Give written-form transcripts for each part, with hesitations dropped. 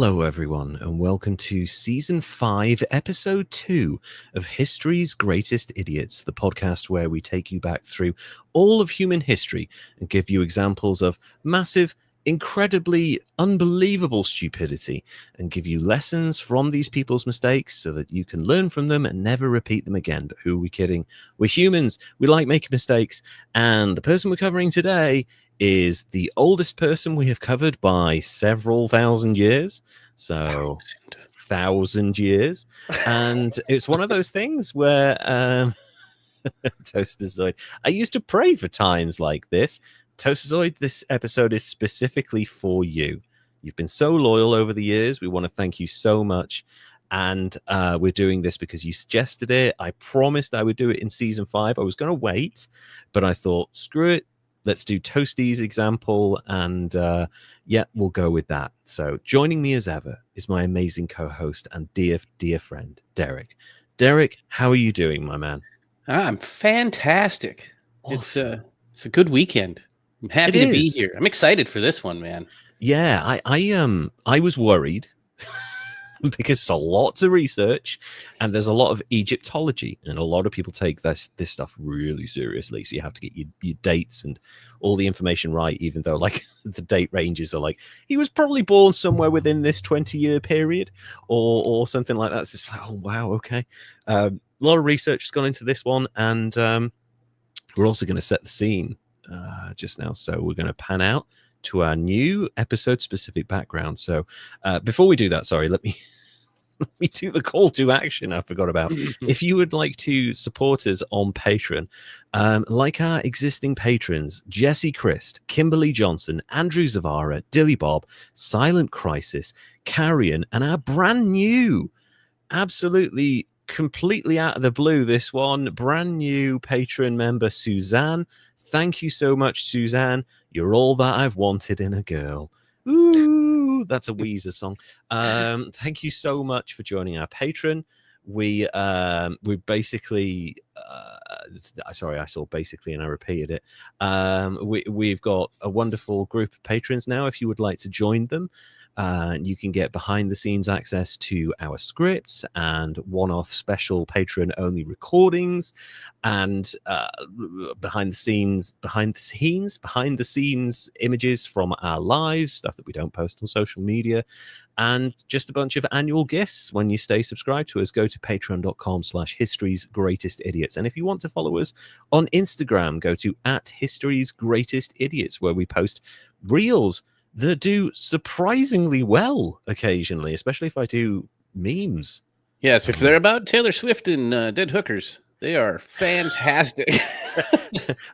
Hello, everyone, and welcome to Season 5, Episode 2 of History's Greatest Idiots, the podcast where we take you back through all of human history and give you examples of massive, incredibly unbelievable stupidity and give you lessons from these people's mistakes so that you can learn from them and never repeat them again. But who are we kidding? We're humans. We like making mistakes. And the person we're covering today is the oldest person we have covered by several thousand years. So, 1,000 years. And it's one of those things where Toasterzoid, I used to pray for times like this. Toasterzoid, this episode is specifically for you. You've been so loyal over the years. We want to thank you so much. And we're doing this because you suggested it. I promised I would do it in Season 5. I was going to wait, but I thought, screw it. Let's do Toasty's example, and yeah, we'll go with that. So joining me as ever is my amazing co-host and dear friend, Derek. Derek, how are you doing, my man? I'm fantastic. Awesome. It's a good weekend. I'm happy to be here. I'm excited for this one, man. Yeah, I was worried because it's a lot to research and there's a lot of Egyptology, and a lot of people take this stuff really seriously. So you have to get your dates and all the information right, even though like the date ranges are like, he was probably born somewhere within this 20-year period or something like that. It's just like, oh, wow, okay. A lot of research has gone into this one, and we're also going to set the scene just now. So we're going to pan out to our new episode-specific background. So before we do that, sorry, let me do the call to action I forgot about. If you would like to support us on Patreon, like our existing patrons, Jesse Christ, Kimberly Johnson, Andrew Zavara, Dilly Bob, Silent Crisis, Carrion, and our brand new, absolutely completely out of the blue, this one, brand new patron member, Suzanne. Thank you so much, Suzanne. You're all that I've wanted in a girl. Ooh, that's a Weezer song. Thank you so much for joining our patron. We basically, sorry, I saw basically and I repeated it. We've got a wonderful group of patrons now. If you would like to join them, you can get behind the scenes access to our scripts and one-off special patron only recordings, and behind the scenes images from our lives, stuff that we don't post on social media, and just a bunch of annual gifts when you stay subscribed to us. Go to patreon.com/History's Greatest Idiots. And if you want to follow us on Instagram, go to @History's Greatest Idiots, where we post reels that do surprisingly well occasionally, especially if I do memes. Yes, if they're about Taylor Swift and dead hookers, they are fantastic.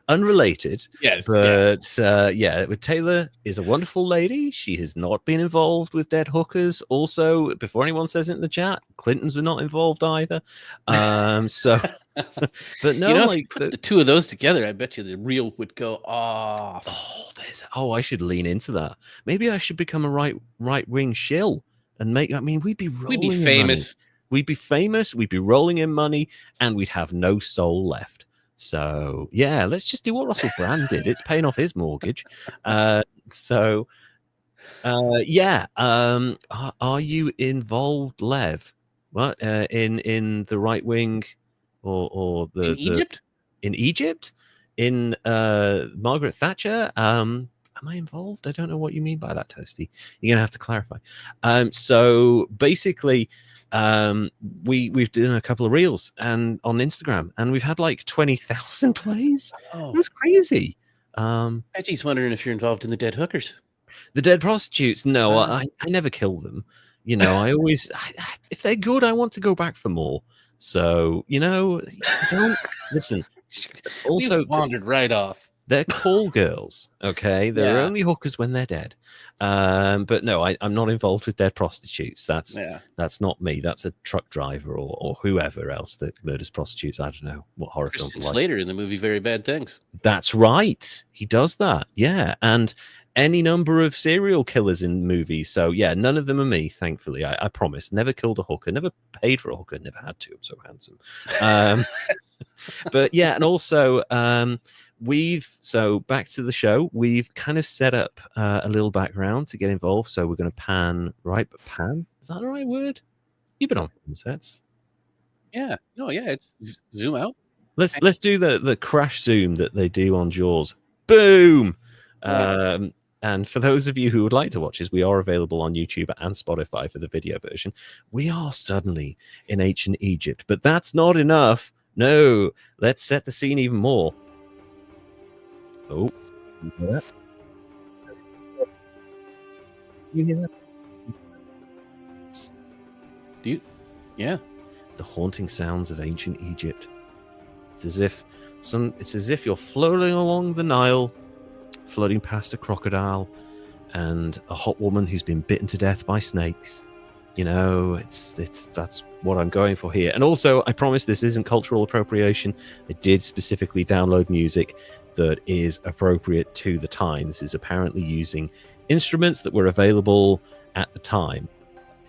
Unrelated. Yes. But yeah, Taylor is a wonderful lady. She has not been involved with dead hookers. Also, before anyone says it in the chat, Clintons are not involved either. So, but no, if like you put the two of those together, I bet you the reel would go off. I should lean into that. Maybe I should become a right wing shill and make. I mean, we'd be famous. We'd be famous. We'd be rolling in money, and we'd have no soul left. So yeah, let's just do what Russell Brand did. It's paying off his mortgage. Yeah. Are you involved, Lev? What in the right wing or the Egypt? In Egypt? In Margaret Thatcher? Am I involved? I don't know what you mean by that, Toasty. You're gonna have to clarify. So basically, we've done a couple of reels and on Instagram, and we've had like 20,000 plays. It was crazy. Reggie's wondering if you're involved in the dead hookers. The dead prostitutes? No, I never kill them. You know, I always, if they're good, I want to go back for more. So, you know, don't listen. Also, we've wandered right off. They're call girls, okay? They're only hookers when they're dead. But no, I'm not involved with dead prostitutes. That's not me. That's a truck driver or whoever else that murders prostitutes. I don't know what horror films are like. Slater in the movie Very Bad Things. That's right. He does that. Yeah, and any number of serial killers in movies. So yeah, none of them are me, thankfully. I promise. Never killed a hooker. Never paid for a hooker. Never had to. I'm so handsome. But yeah, and also So back to the show. We've kind of set up a little background to get involved. So we're going to pan, right? But pan, is that the right word? You've been on film sets. Yeah. No, yeah. It's zoom out. Let's do the crash zoom that they do on Jaws. Boom. Right. And for those of you who would like to watch this, we are available on YouTube and Spotify for the video version. We are suddenly in ancient Egypt, but that's not enough. No, let's set the scene even more. Oh, you hear that? You hear that? Do you? Yeah. The haunting sounds of ancient Egypt. It's as if you're floating along the Nile, floating past a crocodile and a hot woman who's been bitten to death by snakes. You know, that's what I'm going for here. And also, I promise this isn't cultural appropriation. I did specifically download music that is appropriate to the time. This is apparently using instruments that were available at the time,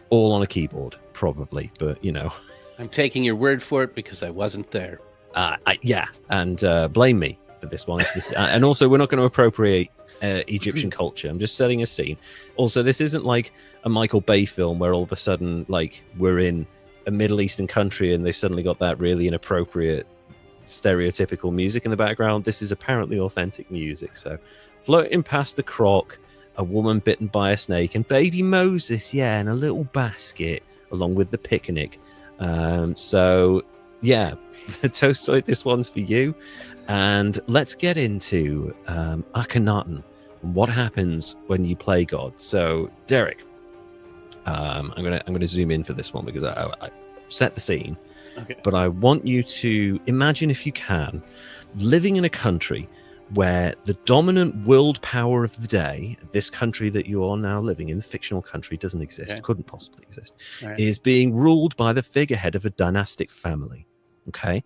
all on a keyboard, probably. But you know, I'm taking your word for it because I wasn't there. Yeah, and blame me for this one. And also, we're not going to appropriate Egyptian culture. I'm just setting a scene. Also, this isn't like a Michael Bay film where all of a sudden, like, we're in a Middle Eastern country and they've suddenly got that really inappropriate, stereotypical music in the background. This is apparently authentic music. So, floating past the croc, a woman bitten by a snake, and baby Moses, yeah, in a little basket, along with the picnic. So, yeah, Toastoid, this one's for you. And let's get into Akhenaten and what happens when you play God. So, Derek, I'm gonna zoom in for this one because I set the scene. Okay. But I want you to imagine, if you can, living in a country where the dominant world power of the day, this country that you are now living in, the fictional country, doesn't exist, Okay. couldn't possibly exist, Right. is being ruled by the figurehead of a dynastic family. Okay.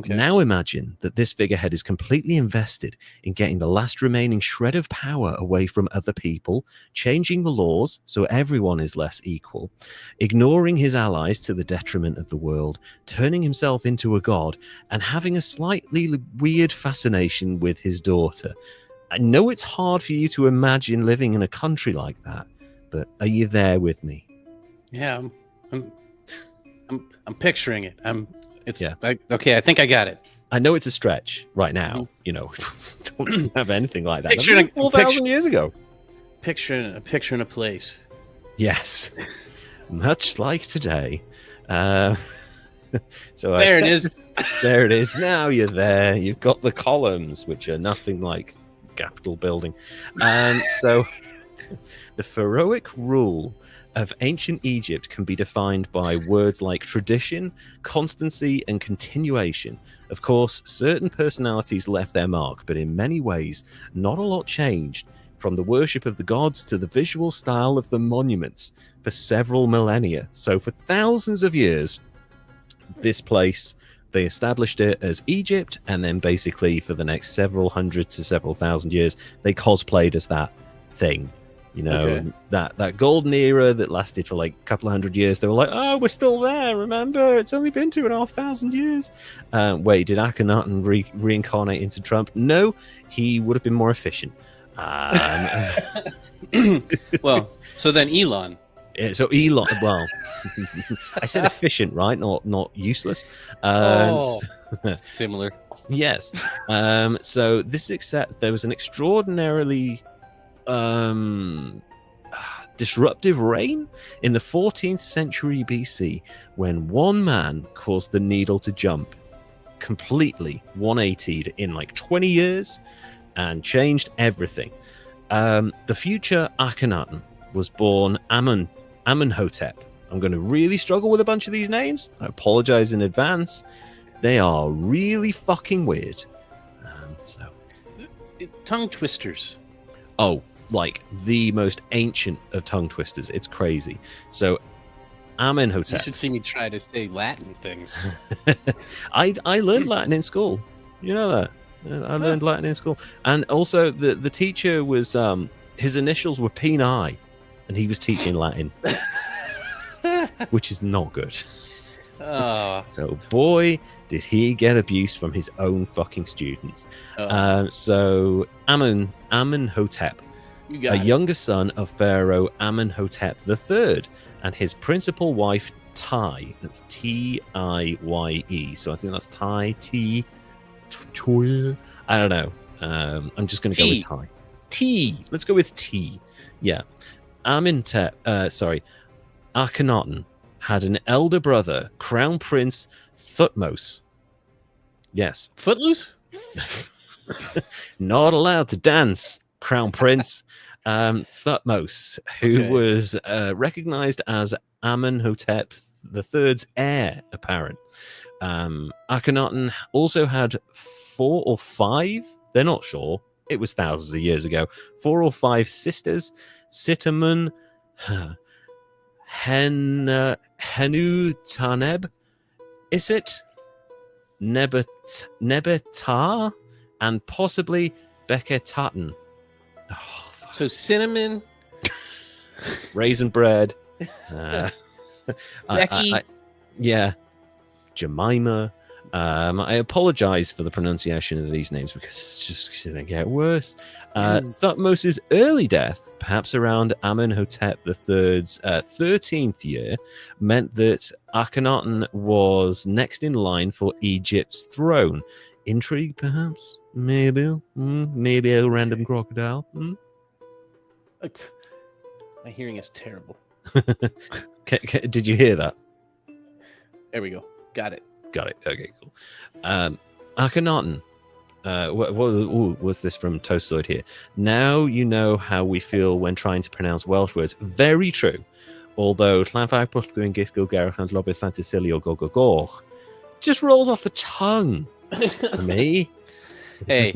Now imagine that this figurehead is completely invested in getting the last remaining shred of power away from other people, changing the laws so everyone is less equal, ignoring his allies to the detriment of the world, turning himself into a god, and having a slightly weird fascination with his daughter. I know it's hard for you to imagine living in a country like that, but are you there with me? Yeah, I'm picturing it. Yeah. Okay, I think I got it. I know it's a stretch right now. You know, don't have anything like that. Picturing 4,000 years ago. Picturing a place. Yes, much like today. So There it is. There it is. Now you're there. You've got the columns, which are nothing like Capitol building. So the pharaohic rule of ancient Egypt can be defined by words like tradition, constancy, and continuation. Of course, certain personalities left their mark, but in many ways, not a lot changed, from the worship of the gods to the visual style of the monuments for several millennia. So for thousands of years, this place, they established it as Egypt, and then basically for the next several hundred to several thousand years, they cosplayed as that thing. You know, that golden era that lasted for like a couple of hundred years. They were like, oh, we're still there. Remember, it's only been 2,500 years. Wait, did Akhenaten reincarnate into Trump? No, he would have been more efficient. Well, so then Elon. So Elon, well, I said efficient, right? Not useless. Similar. Yes. So this is there was an extraordinarily disruptive reign in the 14th century BC when one man caused the needle to jump completely 180'd in like 20 years and changed everything. The future Akhenaten was born Amenhotep. I'm going to really struggle with a bunch of these names. I apologize in advance. They are really fucking weird. Tongue twisters. Oh, like the most ancient of tongue twisters. It's crazy. So Amenhotep. You should see me try to say Latin things. I learned Latin in school. You know that? I learned Latin in school. And also the teacher was his initials were Peni, and he was teaching Latin. Which is not good. Oh. So, boy, did he get abuse from his own fucking students. Oh. So, Amenhotep, You a got it. younger son of Pharaoh Amenhotep III, and his principal wife, Tai. That's Tiye. So I think that's Tai, Toil. I don't know. I'm just going to go with T. Tai. T. Let's go with T. Yeah. Akhenaten had an elder brother, Crown Prince Thutmose. Yes. Footloose? Not allowed to dance, Crown Prince Thutmose, who Okay. was recognized as Amenhotep III's heir apparent. Akhenaten also had 4 or 5, they're not sure, it was thousands of years ago, 4 or 5 sisters, Sitamun, Henutaneb, Isit, Nebetar, and possibly Beketaten. Oh, So cinnamon, raisin bread. Becky. Yeah, Jemima. I apologize for the pronunciation of these names because it's just going to get worse. Thutmose's early death, perhaps around Amenhotep III's 13th year, meant that Akhenaten was next in line for Egypt's throne. Intrigue, perhaps? Maybe. Maybe a random crocodile. My hearing is terrible. Did you hear that? There we go. Got it. Got it. Okay, cool. Akhenaten. What was this from Tostoid here? Now you know how we feel when trying to pronounce Welsh words. Very true. Although just rolls off the tongue to me. Hey,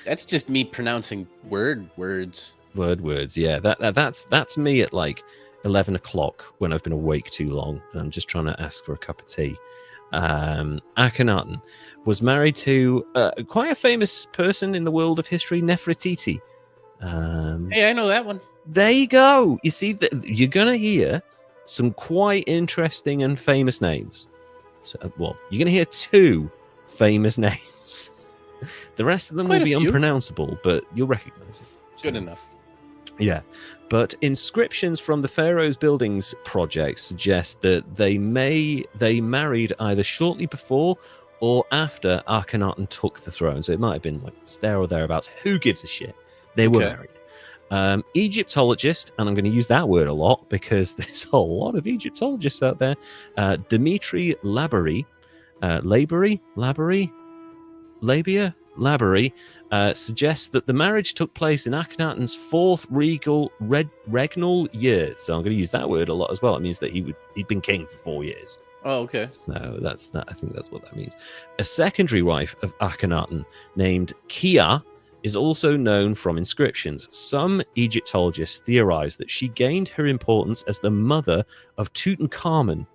that's just me pronouncing words. Words. Yeah, that's me at like 11 o'clock when I've been awake too long and I'm just trying to ask for a cup of tea. Akhenaten was married to quite a famous person in the world of history, Nefertiti. Hey, I know that one. There you go. You see, you're going to hear some quite interesting and famous names. So, well, you're going to hear 2 famous names. The rest of them Quite will be a few. unpronounceable, but you'll recognize it. Good enough. Yeah, but inscriptions from the Pharaoh's buildings project suggest that they married either shortly before or after Akhenaten took the throne. So it might have been like there or thereabouts. Who gives a shit? They were married. Egyptologist, and I'm going to use that word a lot because there's a lot of Egyptologists out there. Dimitri Laborie, suggests that the marriage took place in Akhenaten's 4th regnal year. So I'm going to use that word a lot as well. It means that he'd been king for 4 years. Oh, okay. So that's that. I think that's what that means. A secondary wife of Akhenaten named Kia is also known from inscriptions. Some Egyptologists theorize that she gained her importance as the mother of Tutankhamun.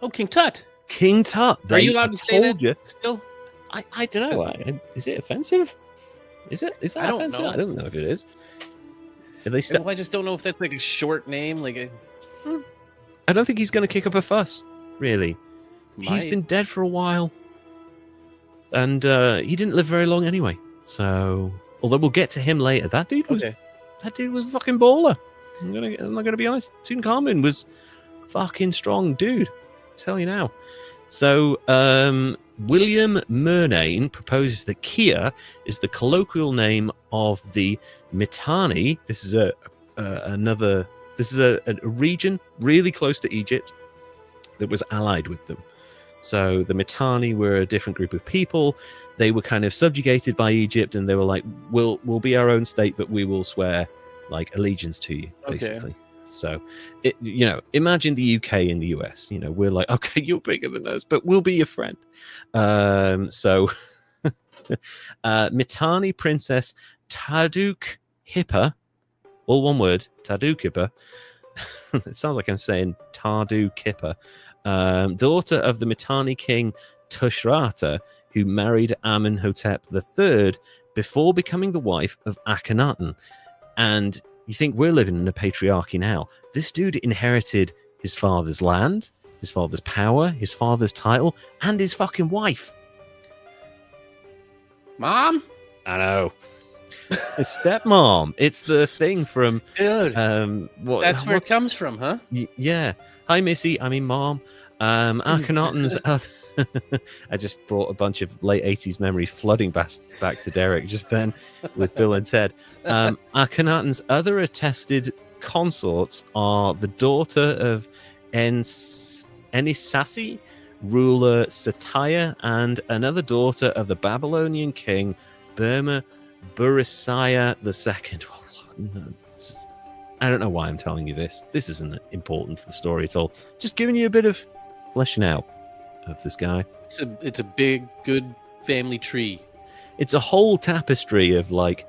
Oh, King Tut. King Tut. Are you allowed to say that you. still? I don't know. Is it offensive? Is that I don't offensive? know. I don't know if it is. At least Well, I just don't know if that's like a short name. I don't think he's going to kick up a fuss. Really, he's been dead for a while, and he didn't live very long anyway. So, although we'll get to him later, that dude was a fucking baller. I'm not gonna be honest. Tutankhamun was fucking strong dude. I tell you now. So, William Murnane proposes that Kia is the colloquial name of the Mitanni. This is a region really close to Egypt that was allied with them. So the Mitanni were a different group of people. They were kind of subjugated by Egypt, and they were like, "We'll be our own state, but we will swear like allegiance to you." Basically. Okay. So, imagine the UK and the US. We're like, okay, you're bigger than us, but we'll be your friend. Mitanni Princess Taduk Hippa, all one word, Taduk Hippa. It sounds like I'm saying Tardu Kippa. Daughter of the Mitanni king Tushratta, who married Amenhotep III before becoming the wife of Akhenaten. And you think we're living in a patriarchy now. This dude inherited his father's land. his father's power, his father's title, and his fucking wife. Mom? I know. His stepmom. It's the thing from Dude, what? that's where it comes from, huh? Yeah. Hi, Missy. I mean, Mom. Akhenaten's. I just brought a bunch of late 80s memories flooding back to Derek just then with Bill and Ted. Akhenaten's other attested consorts are the daughter of Enisasi, ruler Sataya, and another daughter of the Babylonian king Burma Burisiah II. I don't know why I'm telling you this. This isn't important to the story at all. Just giving you a bit of fleshing out of this guy. It's a big, good family tree. It's a whole tapestry of like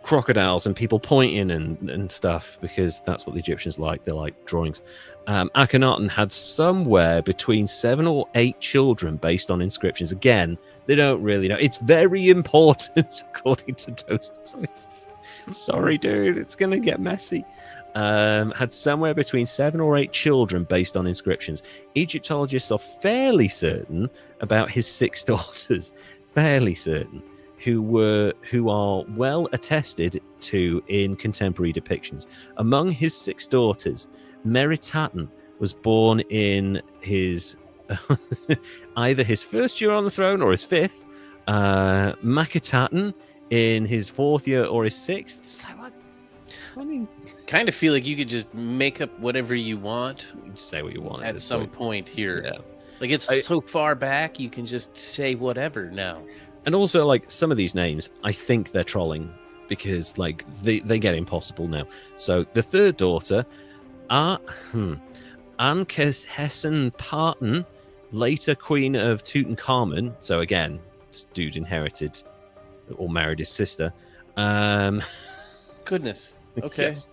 crocodiles and people pointing and stuff, because that's what the Egyptians like. They like drawings. Akhenaten had somewhere between 7 or 8 children based on inscriptions. Again, they don't really know. It's very important according to Toast. Sorry, dude, it's going to get messy. Had somewhere between 7 or 8 children based on inscriptions. Egyptologists are fairly certain about his 6 daughters, fairly certain, who are well attested to in contemporary depictions. Among his 6 daughters, Meritaten was born in his either his 1st year on the throne or his 5th. Maketaten in his 4th year or his 6th. It's like, what? I mean, kind of feel like you could just make up whatever you want. Just say what you want at some point here. Yeah. Like it's so far back, you can just say whatever now. And also, like, some of these names, I think they're trolling because, like, they get impossible now. So the 3rd daughter, Ankhesenaten Parton, later queen of Tutankhamun. So again, this dude inherited or married his sister. Goodness. Okay. Yes.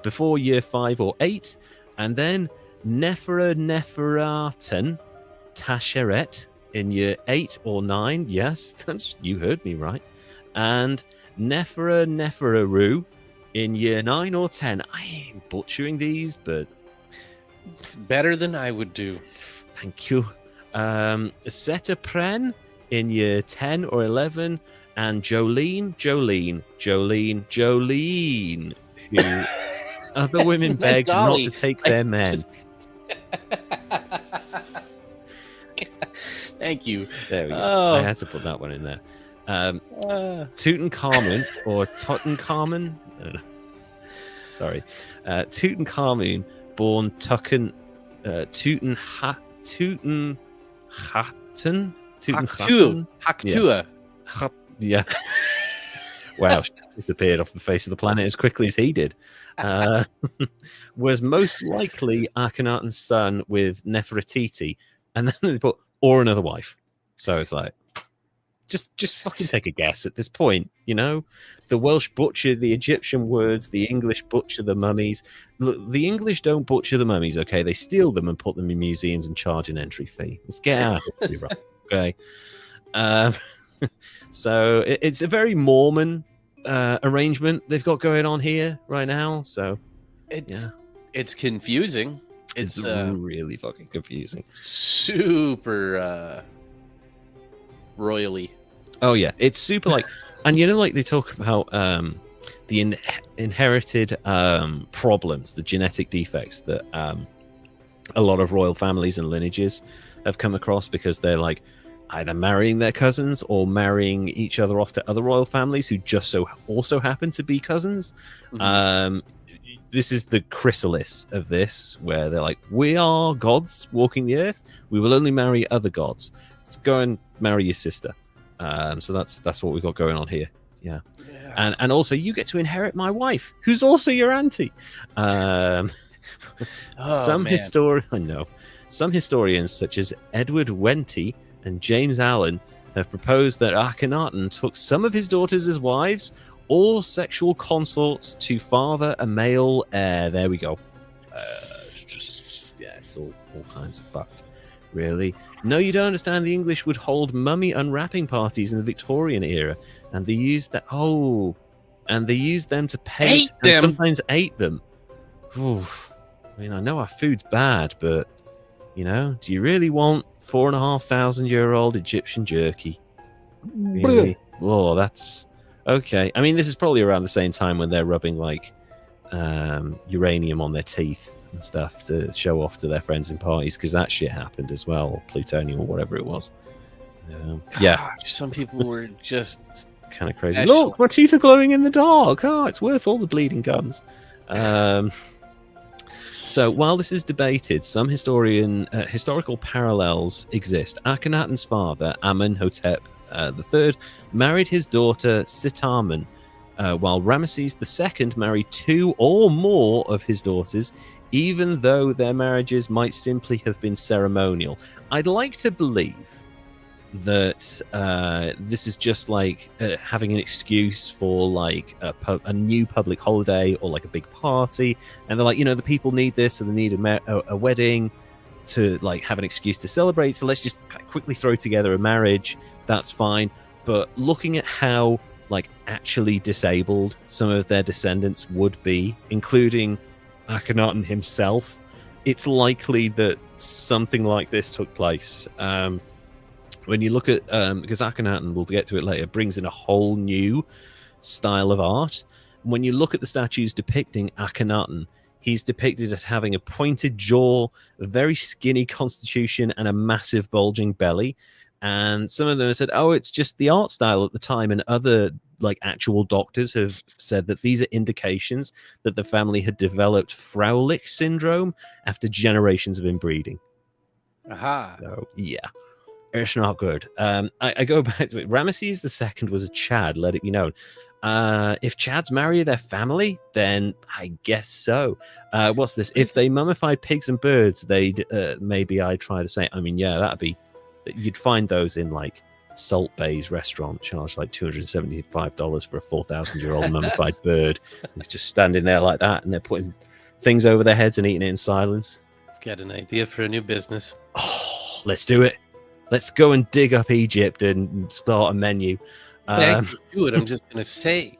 Before year 5 or 8, and then Neferatten Tasheret in year 8 or 9. Yes, you heard me right. And Neferaru in year 9 or 10. I ain't butchering these, but it's better than I would do. Thank you. Setapren in year 10 or 11, and Jolene, who other women begged not to take their men. Thank you. There we go. Oh. I had to put that one in there. Tutankhamun or Tutankhamun. Sorry. Tutankhamun, born Tutankhaten. Haktua. Yeah. Wow, she disappeared off the face of the planet as quickly as he did. Was most likely Akhenaten's son with Nefertiti, and then they put or another wife. So it's like, just fucking take a guess at this point. You know, the Welsh butcher the Egyptian words, the English butcher the mummies. Look, the English don't butcher the mummies. Okay, they steal them and put them in museums and charge an entry fee. Let's get out of here, right? Okay. So it's a very Mormon arrangement they've got going on here right now. So it's confusing. It's really fucking confusing. Super royally. Oh yeah, it's super like, and you know, like they talk about the inherited problems, the genetic defects that a lot of royal families and lineages have come across because they're like either marrying their cousins or marrying each other off to other royal families who just so also happen to be cousins. Mm-hmm. This is the chrysalis of this, where they're like, we are gods walking the earth. We will only marry other gods. So go and marry your sister. So that's what we've got going on here. Yeah. And also you get to inherit my wife, who's also your auntie. Some historians such as Edward Wenty and James Allen have proposed that Akhenaten took some of his daughters as wives or sexual consorts to father a male heir. There we go. It's all kinds of fucked, really. No, you don't understand. The English would hold mummy unwrapping parties in the Victorian era, and they used them to paint and sometimes ate them. Oof. I mean, I know our food's bad, but You know, do you really want 4,500-year-old Egyptian jerky? Really? Oh, that's okay. I mean, this is probably around the same time when they're rubbing like uranium on their teeth and stuff to show off to their friends in parties, because that shit happened as well, or plutonium or whatever it was. Yeah, Gosh, some people were just kind of crazy. Actually- Look, my teeth are glowing in the dark. Oh, it's worth all the bleeding gums. So while this is debated, some historical parallels exist. Akhenaten's father, Amenhotep III, married his daughter Sitamen, while Ramesses II married 2 or more of his daughters, even though their marriages might simply have been ceremonial. I'd like to believe that this is just like having an excuse for like a new public holiday or like a big party, and they're like, you know, the people need this, so they need a wedding to like have an excuse to celebrate, so let's just quickly throw together a marriage. That's fine. But looking at how like actually disabled some of their descendants would be, including Akhenaten himself, it's likely that something like this took place. When you look at, because Akhenaten, we'll get to it later, brings in a whole new style of art. When you look at the statues depicting Akhenaten, he's depicted as having a pointed jaw, a very skinny constitution, and a massive bulging belly. And some of them have said, oh, it's just the art style at the time. And other like actual doctors have said that these are indications that the family had developed Fraulich syndrome after generations of inbreeding. aha. So, yeah. It's not good. I go back to it. Ramesses II was a Chad, let it be known. If Chads marry their family, then I guess so. What's this? If they mummified pigs and birds, they'd maybe I'd try the same. I mean, yeah, that'd be. You'd find those in like Salt Bay's restaurant, charge like $275 for a 4,000-year-old mummified bird. It's just standing there like that, and they're putting things over their heads and eating it in silence. Got an idea for a new business. Oh, let's do it. Let's go and dig up Egypt and start a menu. Do it. I'm just gonna say.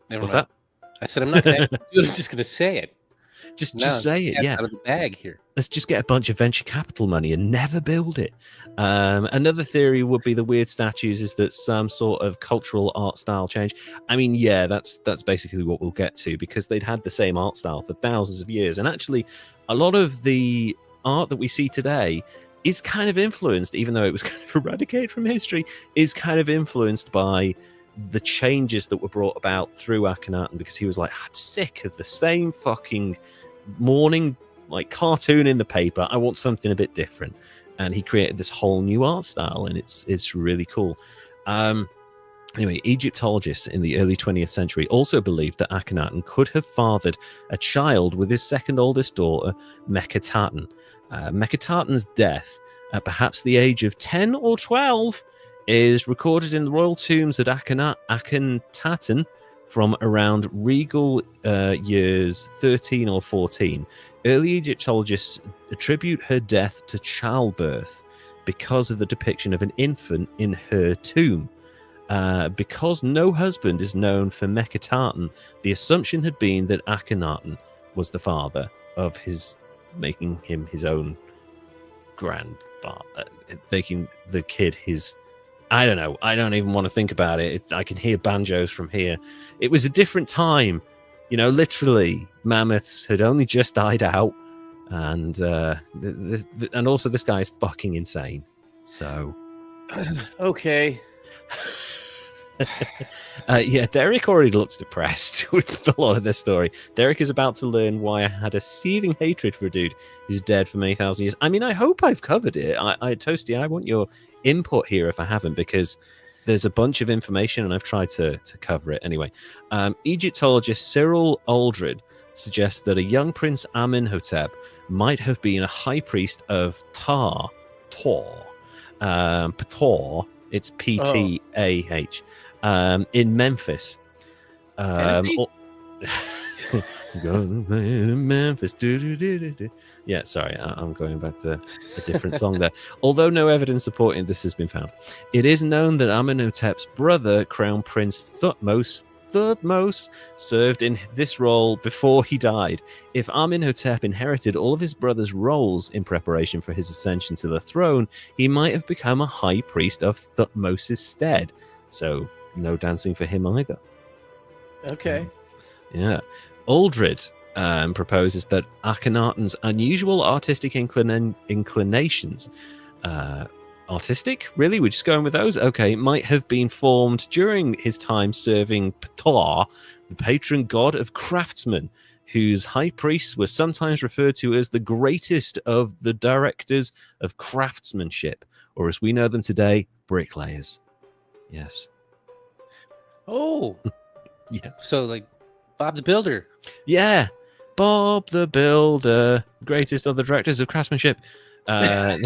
Never What's mind. that? I said I'm not gonna do it. I'm just gonna say it. Just No, say it, cat's yeah. Out of the bag here. Let's just get a bunch of venture capital money and never build it. Another theory would be the weird statues is that some sort of cultural art style change. I mean, yeah, that's basically what we'll get to, because they'd had the same art style for thousands of years. And actually, a lot of the art that we see today is kind of influenced, even though it was kind of eradicated from history, is kind of influenced by the changes that were brought about through Akhenaten, because he was like, I'm sick of the same fucking morning like cartoon in the paper. I want something a bit different. And he created this whole new art style, and it's really cool. Anyway, Egyptologists in the early 20th century also believed that Akhenaten could have fathered a child with his second oldest daughter, Meketaten. Meketaten's death at perhaps the age of 10 or 12 is recorded in the royal tombs at Akhenaten from around regal years 13 or 14. Early Egyptologists attribute her death to childbirth because of the depiction of an infant in her tomb. Because no husband is known for Meketaten, the assumption had been that Akhenaten was the father of his, making him his own grandfather, making the kid his. I don't know. I don't even want to think about it. I can hear banjos from here. It was a different time. You know, literally, mammoths had only just died out, and and also this guy is fucking insane. So, Okay. Yeah, Derek already looks depressed with a lot of this story. Derek is about to learn why I had a seething hatred for a dude who's dead for many thousand years. I mean, I hope I've covered it. Toasty, I want your input here if I haven't, because there's a bunch of information and I've tried to cover it. Anyway, Egyptologist Cyril Aldred suggests that a young Prince Amenhotep might have been a high priest of Ptah. It's Ptah. In Memphis. Memphis. Yeah, sorry, I'm going back to a different song there. Although no evidence supporting this has been found, it is known that Amenhotep's brother, Crown Prince Thutmose Thutmose served in this role before he died. If Amenhotep inherited all of his brother's roles in preparation for his ascension to the throne, he might have become a high priest of Thutmose's stead. So, no dancing for him either. Okay. Yeah. Aldred proposes that Akhenaten's unusual artistic inclinations, artistic? Really? We're just going with those? Okay. Might have been formed during his time serving Ptah, the patron god of craftsmen, whose high priests were sometimes referred to as the greatest of the directors of craftsmanship, or as we know them today, bricklayers. Yes. Oh. Yeah. So, like, Bob the Builder. Yeah. Bob the Builder, greatest of the directors of craftsmanship. There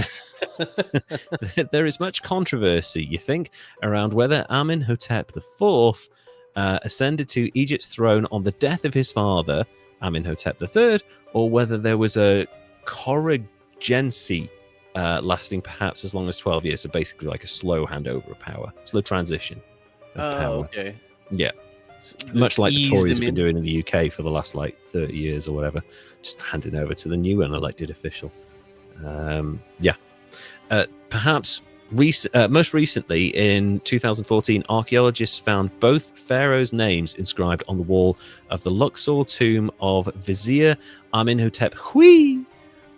is much controversy, you think, around whether Amenhotep IV ascended to Egypt's throne on the death of his father, Amenhotep III, or whether there was a corrigency lasting perhaps as long as 12 years. So basically like a slow handover of power, slow transition of power. Okay. Yeah. Much like the Tories have been doing in the UK for the last like 30 years or whatever, just handing over to the new and elected official. Perhaps most recently in 2014, archaeologists found both pharaohs' names inscribed on the wall of the Luxor tomb of Vizier Amenhotep Hui.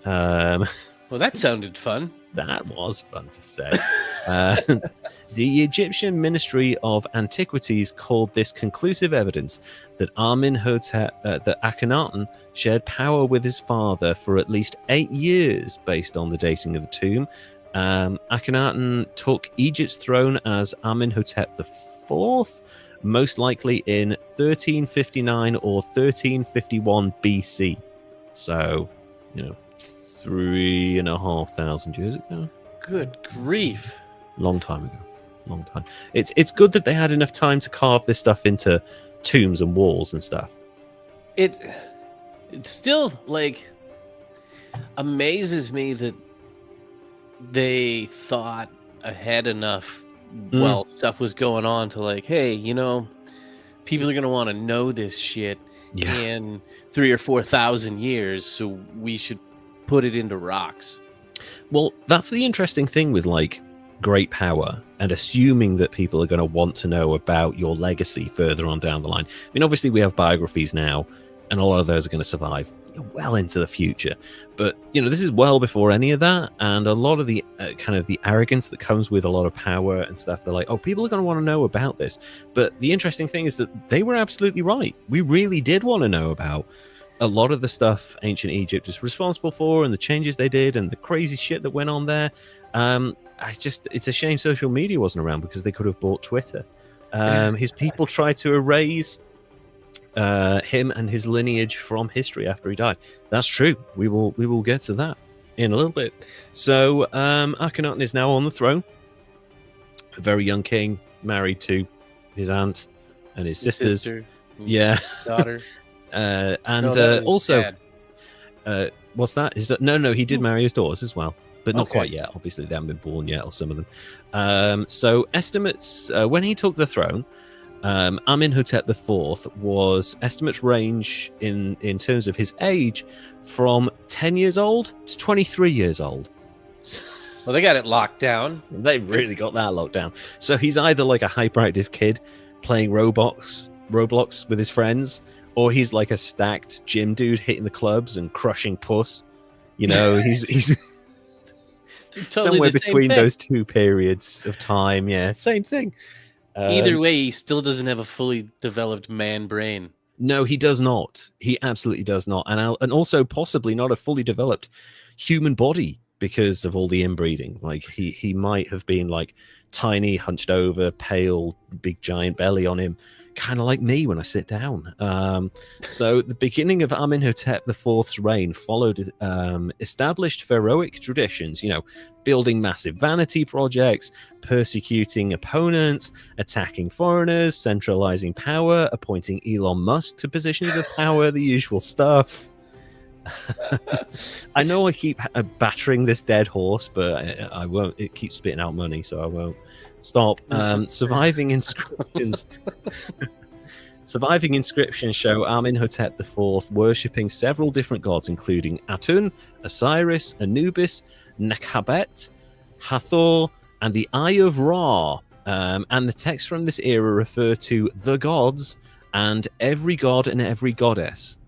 Well, that sounded fun. That was fun to say. The Egyptian Ministry of Antiquities called this conclusive evidence that that Akhenaten shared power with his father for at least 8 years, based on the dating of the tomb. Akhenaten took Egypt's throne as Amenhotep IV, most likely in 1359 or 1351 BC. So, 3,500 years ago. Good grief. Long time ago. Long time. It's good that they had enough time to carve this stuff into tombs and walls and stuff. It still like amazes me that they thought ahead enough while stuff was going on to like, hey, people are gonna want to know this shit in 3,000 or 4,000 years, so we should put it into rocks. Well, that's the interesting thing with like great power and assuming that people are going to want to know about your legacy further on down the line. I mean, obviously we have biographies now and a lot of those are going to survive well into the future, but this is well before any of that, and a lot of the kind of the arrogance that comes with a lot of power and stuff, they're like, oh, people are going to want to know about this. But the interesting thing is that they were absolutely right. We really did want to know about a lot of the stuff ancient Egypt is responsible for and the changes they did and the crazy shit that went on there. It's a shame social media wasn't around because they could have bought Twitter. His people tried to erase him and his lineage from history after he died. That's true. We will get to that in a little bit. So Akhenaten is now on the throne. A very young king, married to his aunt and his sisters. Sister, yeah. Daughter. Also, what's that? No, he did marry his daughters as well, but not quite yet. Obviously, they haven't been born yet, or some of them. So estimates when he took the throne, Amenhotep IV estimates range in terms of his age from 10 years old to 23 years old. Well, they got it locked down. They really got that locked down. So he's either like a hyperactive kid playing Roblox with his friends, or he's like a stacked gym dude hitting the clubs and crushing puss. He's totally somewhere between those two periods of time. Yeah, same thing. Either way, he still doesn't have a fully developed man brain. No, he does not. He absolutely does not. And also possibly not a fully developed human body because of all the inbreeding. Like he might have been like tiny, hunched over, pale, big giant belly on him, kind of like me when I sit down. So the beginning of Amenhotep IV's reign followed established pharaohic traditions, building massive vanity projects, persecuting opponents, attacking foreigners, centralizing power, appointing Elon Musk to positions of power, the usual stuff. I know I keep battering this dead horse, but I won't. It keeps spitting out money, so I won't stop. Surviving inscriptions Surviving inscriptions show Amenhotep IV worshipping several different gods, including Atun, Osiris, Anubis, Nekhabet, Hathor, and the Eye of Ra. And the texts from this era refer to the gods and every god and every goddess.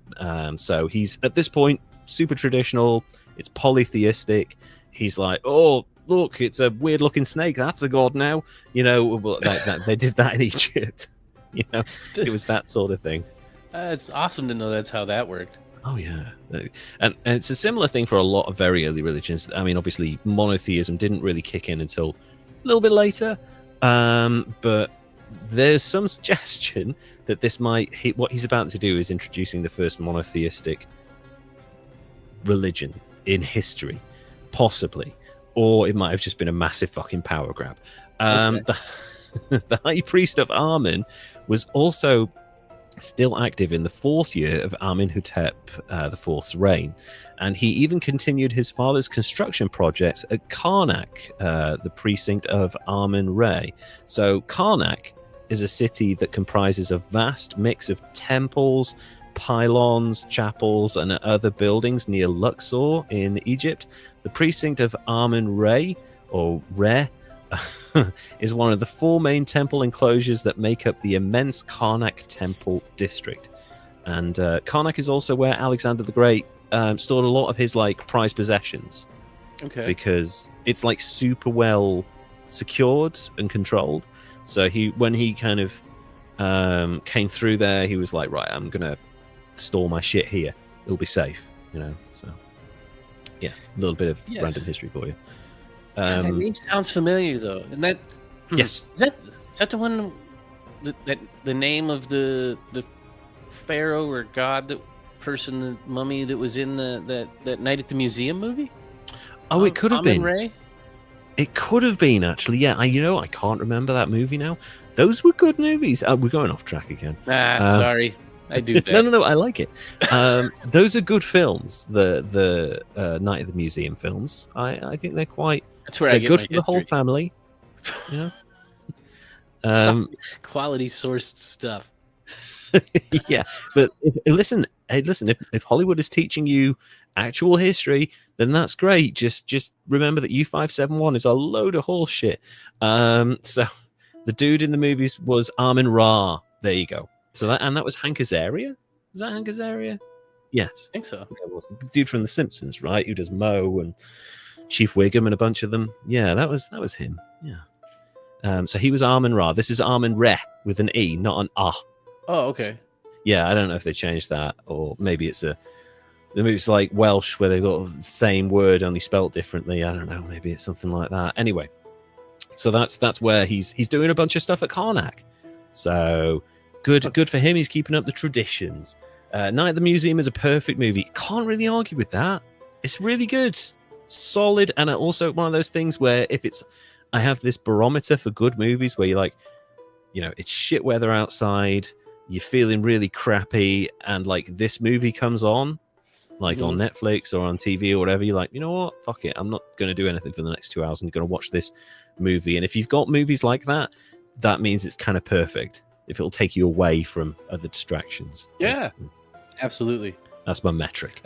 So he's, at this point, super traditional. It's polytheistic. He's like, oh, look, it's a weird-looking snake. That's a god now. You know, they did that in Egypt. You know, it was that sort of thing. It's awesome to know that's how that worked. Oh, yeah. And it's a similar thing for a lot of very early religions. I mean, obviously, monotheism didn't really kick in until a little bit later. But there's some suggestion that this might... what he's about to do is introducing the first monotheistic religion in history, possibly. Or it might have just been a massive fucking power grab. Okay. The high priest of Amen was also still active in the 4th year of Amenhotep IV's reign, and he even continued his father's construction projects at Karnak, the precinct of Amen-Re. So Karnak is a city that comprises a vast mix of temples, pylons, chapels, and other buildings near Luxor in Egypt. The precinct of Amen-Re, or Re, is one of the 4 main temple enclosures that make up the immense Karnak temple district. And Karnak is also where Alexander the Great stored a lot of his like prized possessions. Okay. Because it's like super well secured and controlled. So when he kind of came through there, he was like, right, I'm gonna store my shit here. It'll be safe, you know. So yeah, a little bit of random history for you. That name sounds familiar, though. And that yes, is that the one that the name of the pharaoh or god, that person, the mummy that was in that Night at the Museum movie? Oh, it could have been. Ray? It could have been, actually. Yeah, I can't remember that movie now. Those were good movies. We're going off track again. Sorry. I do that. No, I like it. Those are good films. The Night at the Museum films. I think they're quite... That's where I get good my for the whole family. You know? Quality sourced stuff. Yeah, but if Hollywood is teaching you actual history, then that's great. Just remember that U571 is a load of horse shit. So the dude in the movies was Amen-Ra. There you go. So that was Hank Azaria. Is that Hank Azaria? Yes, I think so. Yeah, it was the dude from The Simpsons, right? Who does Moe and Chief Wiggum and a bunch of them. Yeah, that was him. Yeah. So he was Amen-Ra. This is Amen-Re with an E, not an Ah. Oh, okay. Yeah, I don't know if they changed that, or maybe it's like Welsh where they've got the same word only spelt differently. I don't know. Maybe it's something like that. Anyway, so that's where he's doing a bunch of stuff at Karnak. So good for him. He's keeping up the traditions. Night at the Museum is a perfect movie. Can't really argue with that. It's really good, solid, and also one of those things where I have this barometer for good movies where you're like, you know, it's shit weather outside. You're feeling really crappy, and like this movie comes on, like on Netflix or on TV or whatever. You're like, you know what? Fuck it. I'm not going to do anything for the next 2 hours. I'm going to watch this movie. And if you've got movies like that, that means it's kind of perfect. If it'll take you away from other distractions. Yeah, absolutely. That's my metric.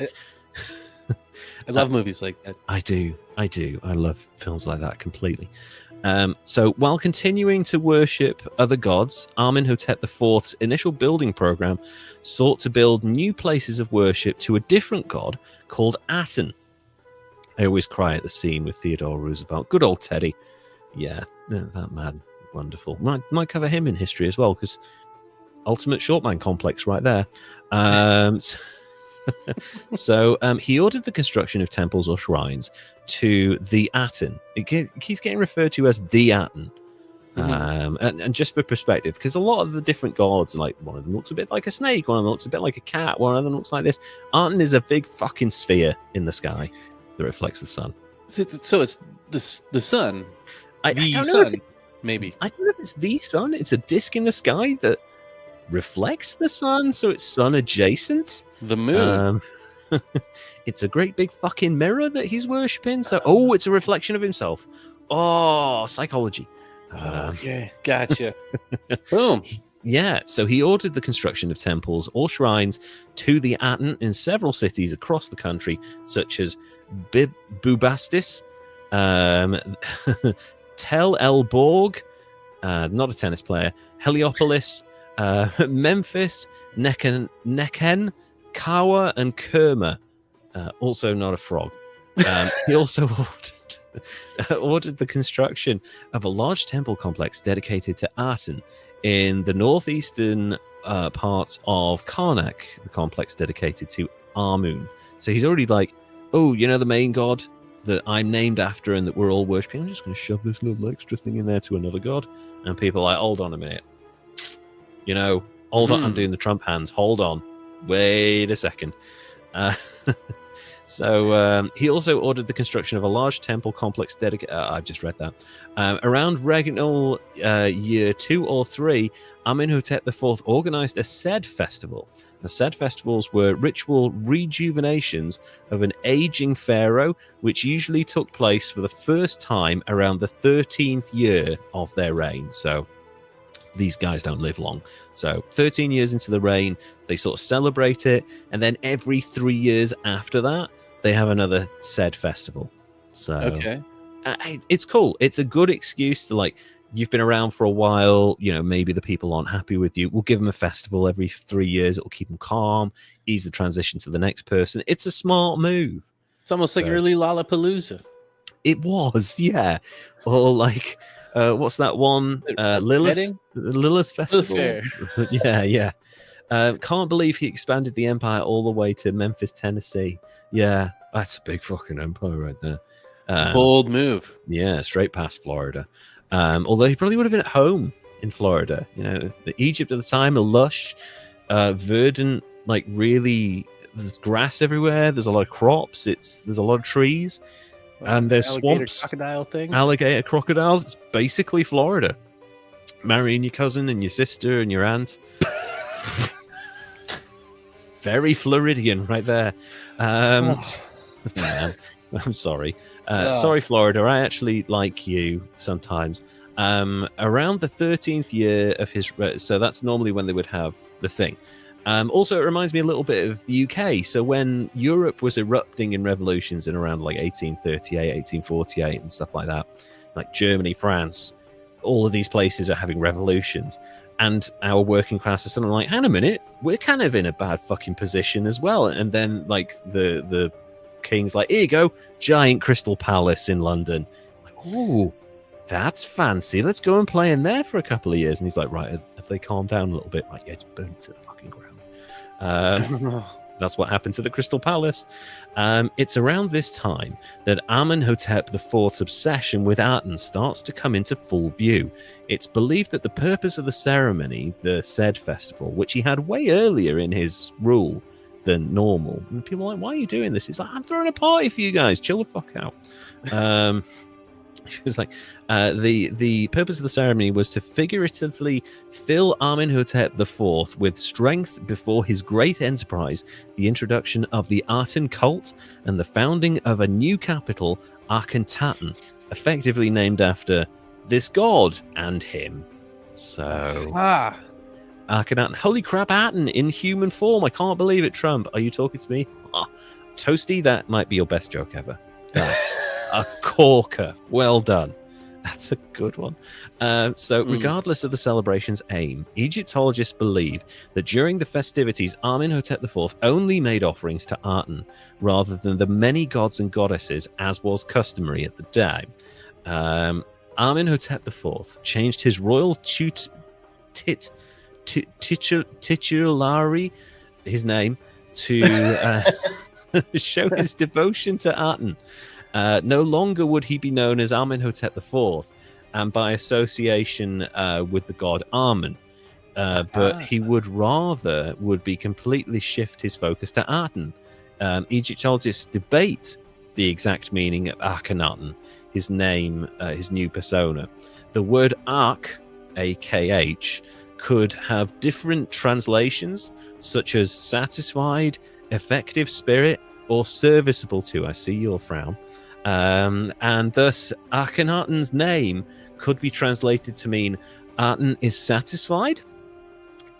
I love movies like that. I do. I love films like that completely. So while continuing to worship other gods, Amenhotep IV's initial building program sought to build new places of worship to a different god called Aten. I always cry at the scene with Theodore Roosevelt. Good old Teddy. Yeah, that man. Wonderful. Might cover him in history as well, because ultimate shortman complex right there. So he ordered the construction of temples or shrines to the Aten. He's getting referred to as the Aten. And just for perspective, because a lot of the different gods, like one of them looks a bit like a snake, one of them looks a bit like a cat, one of them looks like this. Aten is a big fucking sphere in the sky that reflects the sun. So it's the sun. I don't know. Maybe. I don't know if it's the sun. It's a disc in the sky that reflects the sun, so it's sun adjacent. The moon. It's a great big fucking mirror that he's worshipping. So, it's a reflection of himself. Oh, psychology. Okay, gotcha. Boom. Yeah, so he ordered the construction of temples or shrines to the Aten in several cities across the country, such as Bubastis, Tel El Borg, not a tennis player, Heliopolis, Memphis, Neken, Kawa, and Kerma, also not a frog. He also ordered the construction of a large temple complex dedicated to Aten in the northeastern parts of Karnak, the complex dedicated to Amun. So he's already like, oh, you know, the main god that I'm named after and that we're all worshipping, I'm just going to shove this little extra thing in there to another god. And people are like, hold on a minute. You know, hold on, I'm doing the Trump hands. Hold on. Wait a second. So he also ordered the construction of a large temple complex dedicated... I've just read that. Around regnal year 2 or 3, Amenhotep IV organized a Sed festival. The Sed festivals were ritual rejuvenations of an aging pharaoh, which usually took place for the first time around the 13th year of their reign. So these guys don't live long. So 13 years into the reign, they sort of celebrate it. And then every 3 years after that, they have another Sed festival. So Okay. It's cool. It's a good excuse to, like, you've been around for a while, you know, maybe the people aren't happy with you. We'll give them a festival every 3 years. It'll keep them calm, ease the transition to the next person. It's a smart move. It's almost like really Lollapalooza. It was, yeah. Or like, what's that one? Lilith Festival. Lilith yeah. Can't believe he expanded the empire all the way to Memphis, Tennessee. Yeah, that's a big fucking empire right there. Bold move. Yeah, straight past Florida. Although he probably would have been at home in Florida. You know, the Egypt at the time, a lush, verdant, like really, there's grass everywhere. There's a lot of crops. There's a lot of trees, and there's swamps. Crocodile things. Alligator crocodiles. It's basically Florida. Marrying your cousin and your sister and your aunt. Very Floridian right there. Man, I'm sorry. Sorry, Florida. I actually like you sometimes. Around the 13th year of his... So that's normally when they would have the thing. Also, it reminds me a little bit of the UK. So when Europe was erupting in revolutions in around like 1838, 1848 and stuff like that, like Germany, France, all of these places are having revolutions. And our working class is suddenly like, hang a minute, we're kind of in a bad fucking position as well. And then like the king's like, here you go, giant crystal palace in London. Like, ooh, that's fancy. Let's go and play in there for a couple of years. And he's like, right, have they calmed down a little bit? Like, yeah, just burn it to the fucking ground. That's what happened to the Crystal Palace. It's around this time that Amenhotep IV's obsession with Aten starts to come into full view. It's believed that the purpose of the ceremony, the Sed festival, which he had way earlier in his rule than normal, and people are like, why are you doing this? He's like, I'm throwing a party for you guys. Chill the fuck out. She was like, the purpose of the ceremony was to figuratively fill Amenhotep IV with strength before his great enterprise, the introduction of the Aten cult and the founding of a new capital, Akhenaten, effectively named after this god and him. So, Akhenaten, holy crap, Aten in human form. I can't believe it, Trump. Are you talking to me? Toasty, that might be your best joke ever. That's a corker. Well done. That's a good one. Regardless of the celebration's aim, Egyptologists believe that during the festivities, Amenhotep IV only made offerings to Aten rather than the many gods and goddesses, as was customary at the time. Amenhotep IV changed his royal titulari, his name, to show his devotion to Aten. No longer would he be known as Amenhotep IV, and by association with the god Amen, but he would be completely shift his focus to Aten. Egyptologists debate the exact meaning of Akhenaten, his name, his new persona. The word Ak, A-K-H, could have different translations, such as satisfied, effective spirit, or serviceable to. I see your frown. And thus, Akhenaten's name could be translated to mean Aten is satisfied,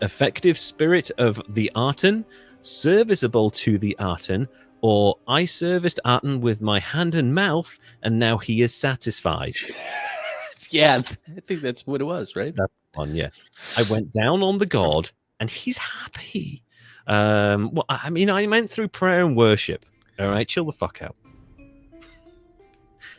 effective spirit of the Aten, serviceable to the Aten, or I serviced Aten with my hand and mouth, and now he is satisfied. Yeah, I think that's what it was, right? That's one, yeah. I went down on the god, and he's happy. Well, I mean, I went through prayer and worship. All right, chill the fuck out.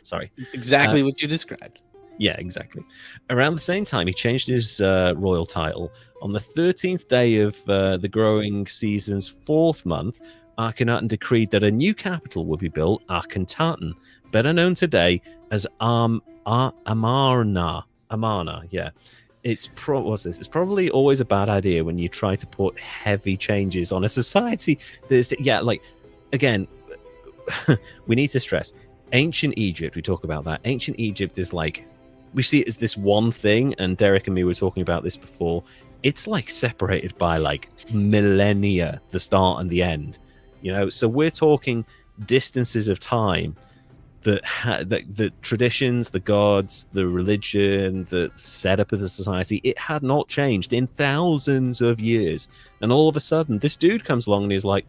Sorry. Exactly what you described. Yeah, exactly. Around the same time, he changed his royal title. On the 13th day of the growing season's 4th month, Akhenaten decreed that a new capital would be built, Akhenaten, better known today as Amarna. Amarna, yeah. It's probably always a bad idea when you try to put heavy changes on a society. Again, we need to stress, ancient Egypt, we talk about that. Ancient Egypt is like, we see it as this one thing, and Derek and me were talking about this before. It's like separated by like millennia, the start and the end. So we're talking distances of time that the traditions, the gods, the religion, the setup of the society, it had not changed in thousands of years. And all of a sudden, this dude comes along and he's like,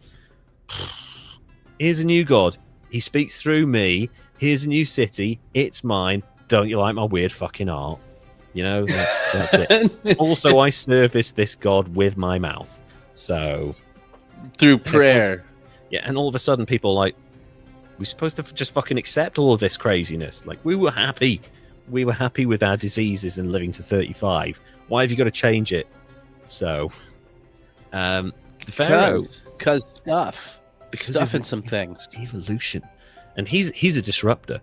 here's a new god. He speaks through me. Here's a new city. It's mine. Don't you like my weird fucking art? That's it. Also, I service this god with my mouth. So through prayer. Yeah, and all of a sudden people are like, we're supposed to just fucking accept all of this craziness. Like, we were happy. We were happy with our diseases and living to 35. Why have you got to change it? So, the Pharaoh... Because stuff and some things. Evolution. And he's a disruptor.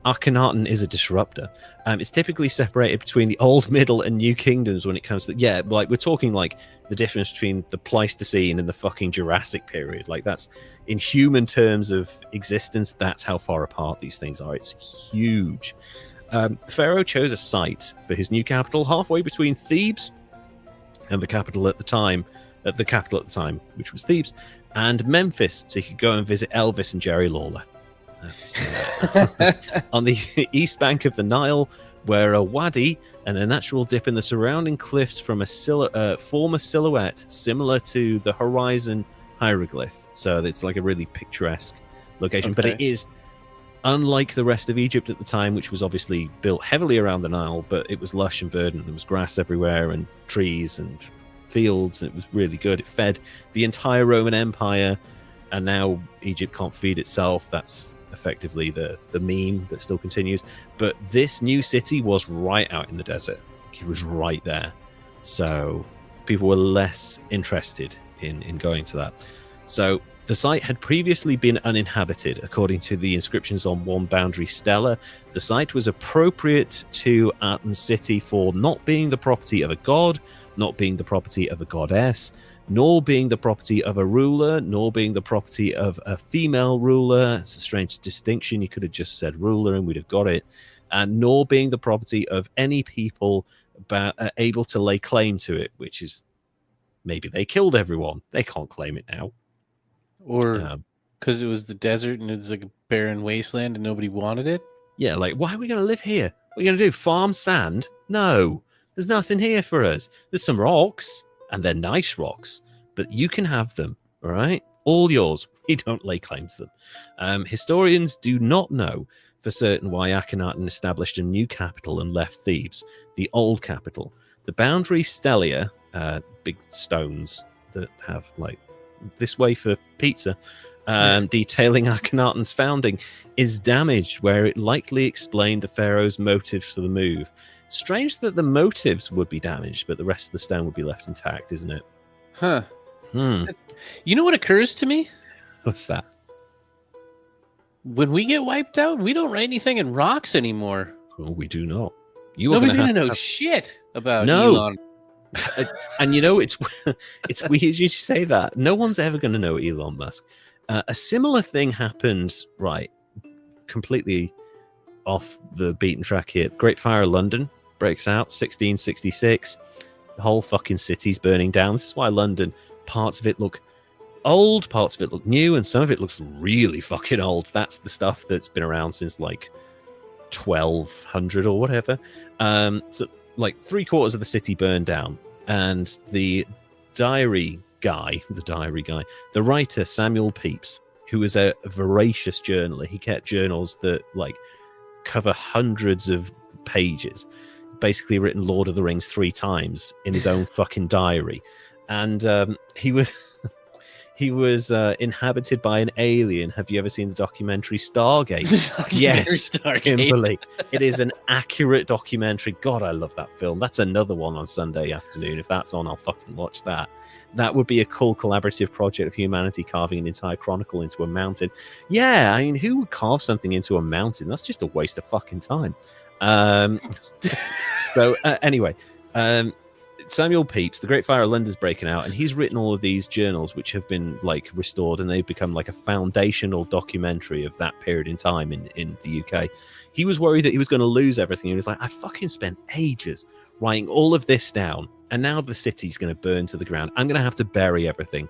Akhenaten is a disruptor. It's typically separated between the old, middle, and new kingdoms when it comes to... like, we're talking, like, the difference between the Pleistocene and the fucking Jurassic period. Like, that's... In human terms of existence, that's how far apart these things are. It's huge. Pharaoh chose a site for his new capital halfway between Thebes and the capital at the time, which was Thebes, and Memphis, so he could go and visit Elvis and Jerry Lawler. That's on the east bank of the Nile, where a wadi and a natural dip in the surrounding cliffs from a form a silhouette similar to the horizon hieroglyph. So it's like a really picturesque location. Okay. But it is unlike the rest of Egypt at the time, which was obviously built heavily around the Nile, but it was lush and verdant. There was grass everywhere and trees and fields, and it was really good. It fed the entire Roman Empire, and now Egypt can't feed itself. That's effectively the meme that still continues. But this new city was right out in the desert. It was right there. So people were less interested in going to that. So the site had previously been uninhabited. According to the inscriptions on one boundary stela, the site was appropriate to Aten city for not being the property of a god, not being the property of a goddess, nor being the property of a ruler, nor being the property of a female ruler. It's a strange distinction. You could have just said ruler and we'd have got it. And nor being the property of any people able to lay claim to it, which is maybe they killed everyone. They can't claim it now. Or because it was the desert and it was like a barren wasteland and nobody wanted it? Yeah, like, why are we going to live here? What are we going to do? Farm sand? No, there's nothing here for us. There's some rocks, and they're nice rocks, but you can have them, all right? All yours. We don't lay claim to them. Historians do not know for certain why Akhenaten established a new capital and left Thebes, the old capital. The boundary stelia, big stones that have, like, this way for pizza, detailing Akhenaten's founding, is damaged, where it likely explained the pharaoh's motives for the move. Strange that the motives would be damaged, but the rest of the stone would be left intact, isn't it? Huh. You know what occurs to me? What's that? When we get wiped out, we don't write anything in rocks anymore. Well, we do not. Nobody's going to know shit about Elon. And it's weird you say that. No one's ever going to know Elon Musk. A similar thing happened, right, completely off the beaten track here. Great Fire of London breaks out, 1666. The whole fucking city's burning down. This is why London, parts of it look old, parts of it look new, and some of it looks really fucking old. That's the stuff that's been around since like 1200 or whatever. So like 3/4 of the city burned down, and the diary guy, the writer Samuel Pepys, who was a voracious journaler. He kept journals that like cover hundreds of pages, basically written Lord of the Rings 3 times in his own fucking diary. And he was inhabited by an alien. Have you ever seen the documentary Stargate? Yes, Stargate. Kimberly. It is an accurate documentary. God, I love that film. That's another one on Sunday afternoon. If that's on, I'll fucking watch that. That would be a cool collaborative project of humanity carving an entire chronicle into a mountain. Yeah, I mean, who would carve something into a mountain? That's just a waste of fucking time. Anyway, Samuel Pepys, the Great Fire of London's breaking out, and he's written all of these journals which have been like restored, and they've become like a foundational documentary of that period in time in the UK. He was worried that he was going to lose everything. He was like, I fucking spent ages writing all of this down, and now the city's going to burn to the ground. I'm going to have to bury everything.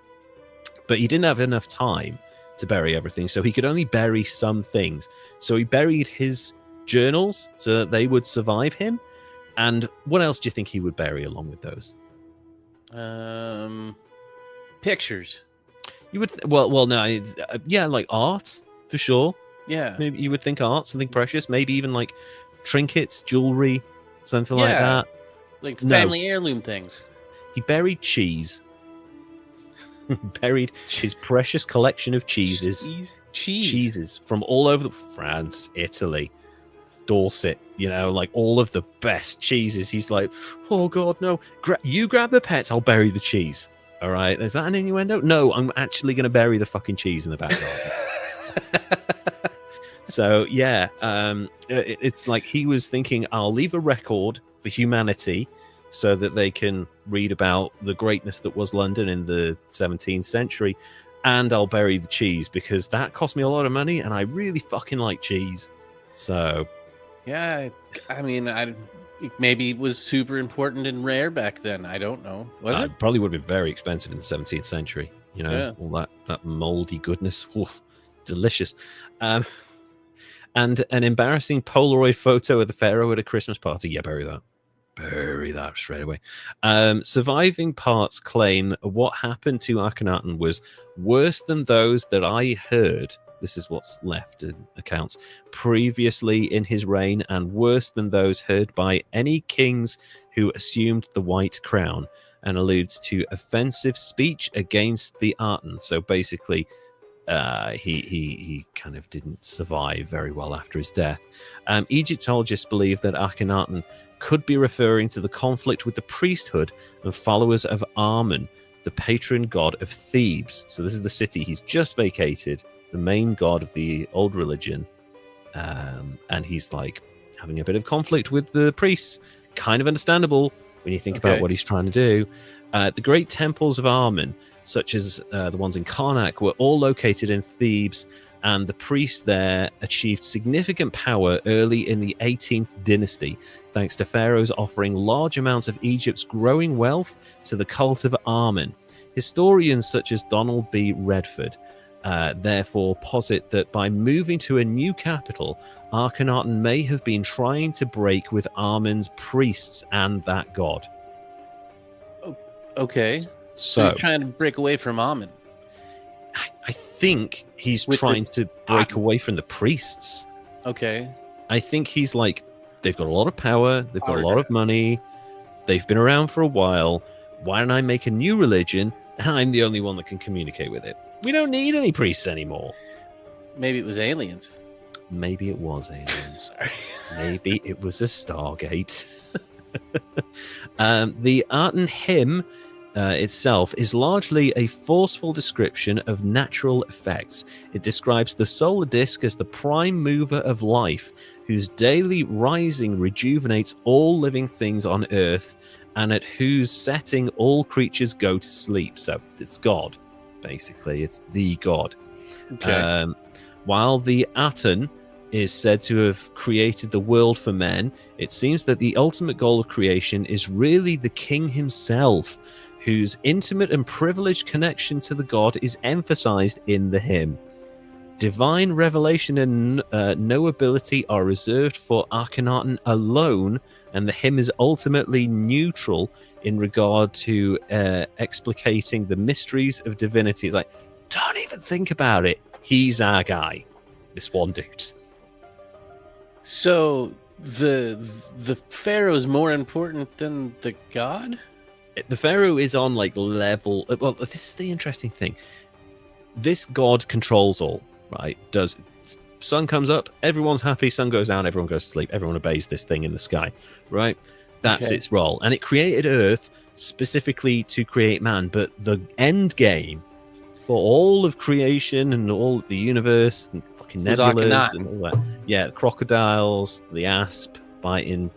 But he didn't have enough time to bury everything, so he could only bury some things. So he buried his journals so that they would survive him. And what else do you think he would bury along with those? Pictures. You would no, yeah, like art for sure. Yeah, maybe you would think art, something precious, maybe even like trinkets, jewelry, something like that. Like family heirloom things. He buried cheese. Buried his precious collection of cheeses. Cheeses from all over France, Italy, Dorset, like all of the best cheeses. He's like, oh God, no, you grab the pets, I'll bury the cheese. All right, is that an innuendo? No, I'm actually going to bury the fucking cheese in the back garden. So yeah, it's like he was thinking, I'll leave a record for humanity so that they can read about the greatness that was London in the 17th century, and I'll bury the cheese because that cost me a lot of money and I really fucking like cheese. So yeah, I mean, maybe it was super important and rare back then. I don't know. Was it? Probably would have been very expensive in the 17th century. All that moldy goodness. Oof, delicious. And an embarrassing Polaroid photo of the Pharaoh at a Christmas party. Yeah, bury that. Bury that straight away. Surviving parts claim what happened to Akhenaten was worse than those that I heard. This is what's left in accounts previously in his reign, and worse than those heard by any kings who assumed the white crown, and alludes to offensive speech against the Aten. So basically, he kind of didn't survive very well after his death. Egyptologists believe that Akhenaten could be referring to the conflict with the priesthood and followers of Amen, the patron god of Thebes. So this is the city he's just vacated, the main god of the old religion, and he's like having a bit of conflict with the priests. Kind of understandable when you think about what he's trying to do. The great temples of Amen, such as the ones in Karnak, were all located in Thebes, and the priests there achieved significant power early in the 18th dynasty, thanks to pharaohs offering large amounts of Egypt's growing wealth to the cult of Amen. Historians such as Donald B. Redford therefore posit that by moving to a new capital, Akhenaten may have been trying to break with Amen's priests and that god. Okay. So he's trying to break away from Amen. I think he's trying to break away from the priests. Okay. I think he's like, they've got a lot of power, they've got a lot of money, they've been around for a while. Why don't I make a new religion? And I'm the only one that can communicate with it. We don't need any priests anymore. Maybe it was aliens. Maybe it was aliens. Maybe it was a Stargate. The Aten hymn itself is largely a forceful description of natural effects. It describes the solar disk as the prime mover of life, whose daily rising rejuvenates all living things on Earth, and at whose setting all creatures go to sleep. So it's God, basically. It's the God. Okay. While the Aten is said to have created the world for men, it seems that the ultimate goal of creation is really the king himself, whose intimate and privileged connection to the god is emphasized in the hymn. Divine revelation and knowability are reserved for Akhenaten alone, and the hymn is ultimately neutral in regard to explicating the mysteries of divinity. It's like, don't even think about it. He's our guy. This one dude. So the Pharaoh's more important than the god? The Pharaoh is on like level. Well, this is the interesting thing. This god controls all, right? Sun comes up, everyone's happy. Sun goes down, everyone goes to sleep. Everyone obeys this thing in the sky, right? That's its role. And it created Earth specifically to create man. But the end game for all of creation and all of the universe and fucking nebulas and all that, yeah, the crocodiles, the asp biting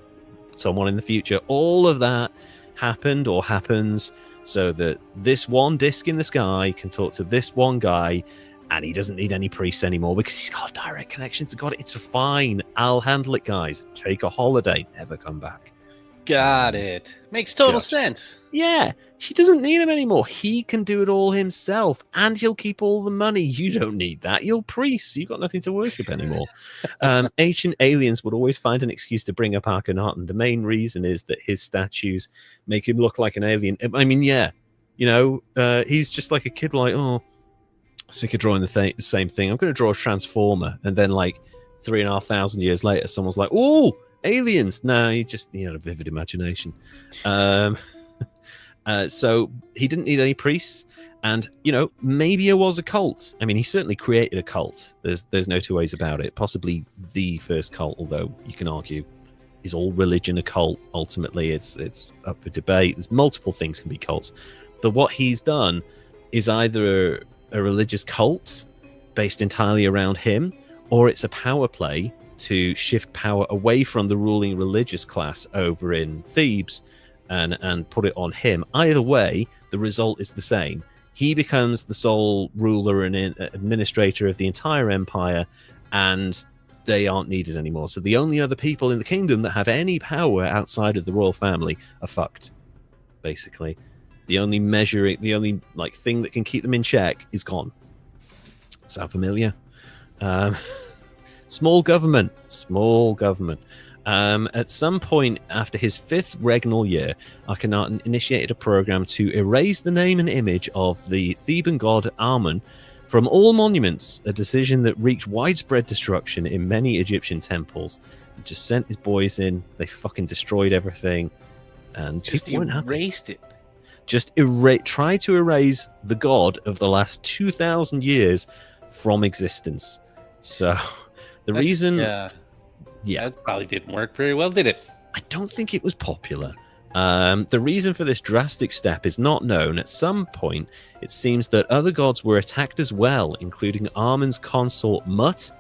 someone in the future, all of that happened or happens so that this one disc in the sky can talk to this one guy, and he doesn't need any priests anymore because he's got a direct connection to God. It's fine. I'll handle it, guys. Take a holiday. Never come back. Got it. Makes total sense. Yeah. He doesn't need him anymore. He can do it all himself, and he'll keep all the money. You don't need that. You're priests. You've got nothing to worship anymore. Ancient aliens would always find an excuse to bring up Akhenaten. The main reason is that his statues make him look like an alien. I mean, yeah. You know, he's just like a kid like, oh, sick of drawing the same thing. I'm going to draw a transformer. And then like 3,500 years later, someone's like, oh, aliens. No, he had a vivid imagination. So he didn't need any priests. And, you know, maybe it was a cult. I mean, he certainly created a cult. There's no two ways about it. Possibly the first cult, although you can argue, is all religion a cult? Ultimately, it's up for debate. There's multiple things can be cults. But what he's done is either a religious cult based entirely around him, or it's a power play to shift power away from the ruling religious class over in Thebes and put it on him. Either way, the result is the same. He becomes the sole ruler and administrator of the entire empire, and they aren't needed anymore. So the only other people in the kingdom that have any power outside of the royal family are fucked, basically. The only like thing that can keep them in check is gone. Sound familiar? Small government. At some point after his 5th regnal year, Akhenaten initiated a program to erase the name and image of the Theban god Amun from all monuments, a decision that wreaked widespread destruction in many Egyptian temples. He just sent his boys in, they fucking destroyed everything, and just erased it. Just try to erase the god of the last 2,000 years from existence. So the reason... Yeah, that probably didn't work very well, did it? I don't think it was popular. The reason for this drastic step is not known. At some point, it seems that other gods were attacked as well, including Amun's consort Mut,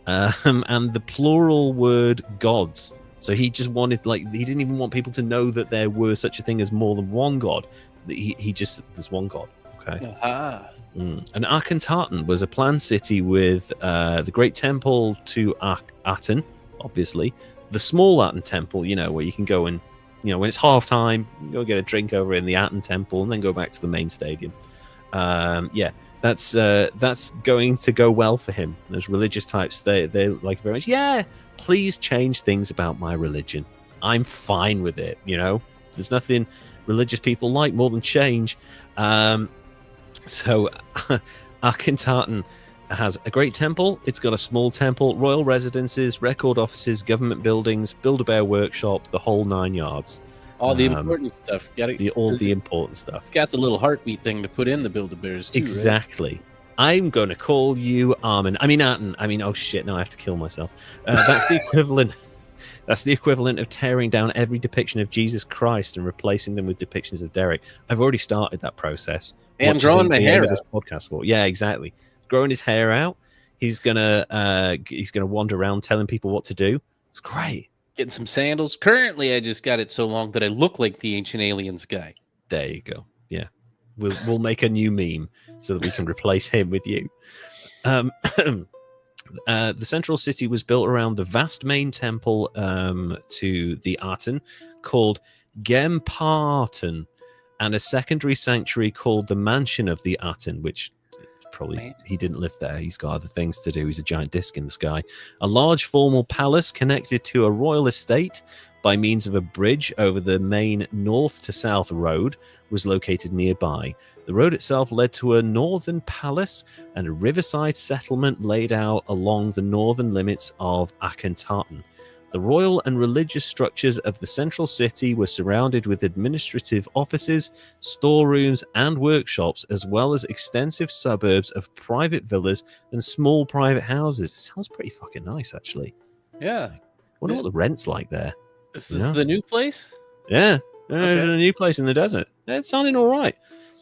and the plural word gods. So he just wanted, he didn't even want people to know that there were such a thing as more than one god. There's one god. Okay. Aha. And Akhenaten was a planned city with the great temple to Aten, obviously, the small Aten temple, where you can go and, when it's half time, go get a drink over in the Aten temple and then go back to the main stadium. That's going to go well for him. Those religious types, they like very much, yeah, please change things about my religion. I'm fine with it, There's nothing religious people like more than change. So Akhenaten has a great temple. It's got a small temple, royal residences, record offices, government buildings, Build-A-Bear workshop, the whole 9 yards. All the important stuff. All the important stuff. It's got the little heartbeat thing to put in the Build-A-Bears too, exactly. Right? I'm going to call you Aten. Oh shit, no, I have to kill myself. That's the equivalent. That's the equivalent of tearing down every depiction of Jesus Christ and replacing them with depictions of Derek. I've already started that process. Hey, I'm growing my hair out. This podcast for. Yeah, exactly. Growing his hair out. He's gonna wander around telling people what to do. It's great. Getting some sandals. Currently, I just got it so long that I look like the Ancient Aliens guy. There you go. Yeah, we'll make a new meme so that we can replace him with you. The central city was built around the vast main temple to the Aten called Gemparten, and a secondary sanctuary called the Mansion of the Aten, which Probably he didn't live there. He's got other things to do. He's a giant disc in the sky. A large formal palace connected to a royal estate by means of a bridge over the main north to south road was located nearby. The road itself led to a northern palace and a riverside settlement laid out along the northern limits of Akhenaten. The royal and religious structures of the central city were surrounded with administrative offices, storerooms, and workshops, as well as extensive suburbs of private villas and small private houses. It sounds pretty fucking nice, actually. Yeah. I wonder what the rent's like there. Is this the new place? Yeah. Okay. A new place in the desert. It's sounding all right.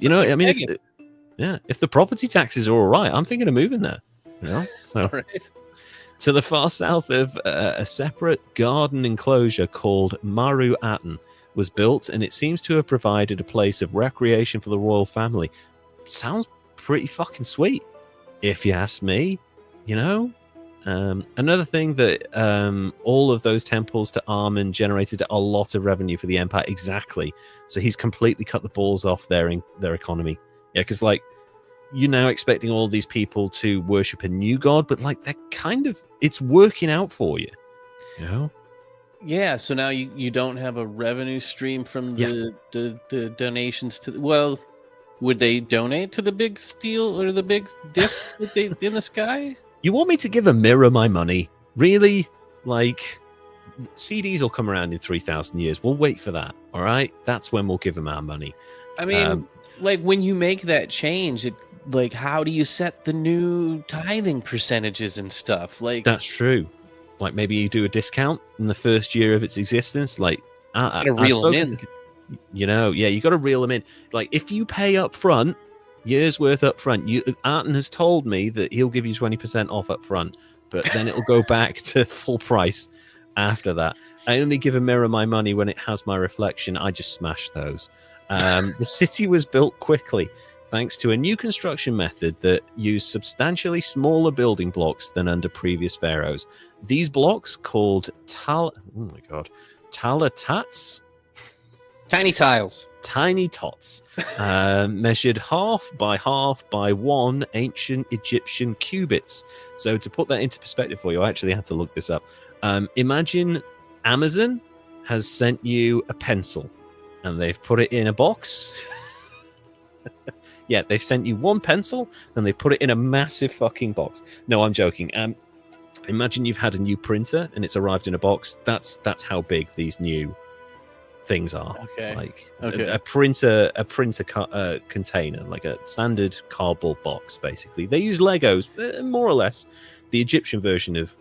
I mean, if the property taxes are all right, I'm thinking of moving there. So. Right. To the far south of a separate garden enclosure called Maru-Aten was built, and it seems to have provided a place of recreation for the royal family. Sounds pretty fucking sweet, if you ask me. Another thing that all of those temples to Amun generated a lot of revenue for the empire. Exactly. So he's completely cut the balls off their economy. Yeah, because you're now expecting all these people to worship a new god, but they're it's working out for you. Yeah, so now you don't have a revenue stream from the donations to would they donate to the big steel or the big disc that they in the sky? You want me to give a mirror my money? Really? CDs will come around in 3,000 years. We'll wait for that. All right? That's when we'll give them our money. I mean, when you make that change, how do you set the new tithing percentages and stuff? That's true. Maybe you do a discount in the first year of its existence. Gotta reel them in. You got to reel them in. If you pay up front, years worth up front, Arten has told me that he'll give you 20% off up front, but then it'll go back to full price after that. I only give a mirror my money when it has my reflection. I just smash those. The city was built quickly, thanks to a new construction method that used substantially smaller building blocks than under previous pharaohs. These blocks, called talatats? Tiny tiles. Tiny tots, measured half by 1 ancient Egyptian cubits. So to put that into perspective for you, I actually had to look this up. Imagine Amazon has sent you a pencil and they've put it in a box. Yeah, they've sent you one pencil and they put it in a massive fucking box. No, I'm joking. Imagine you've had a new printer and it's arrived in a box. That's how big these new things are. Okay. A printer container, like a standard cardboard box. Basically, they use Legos, more or less the Egyptian version of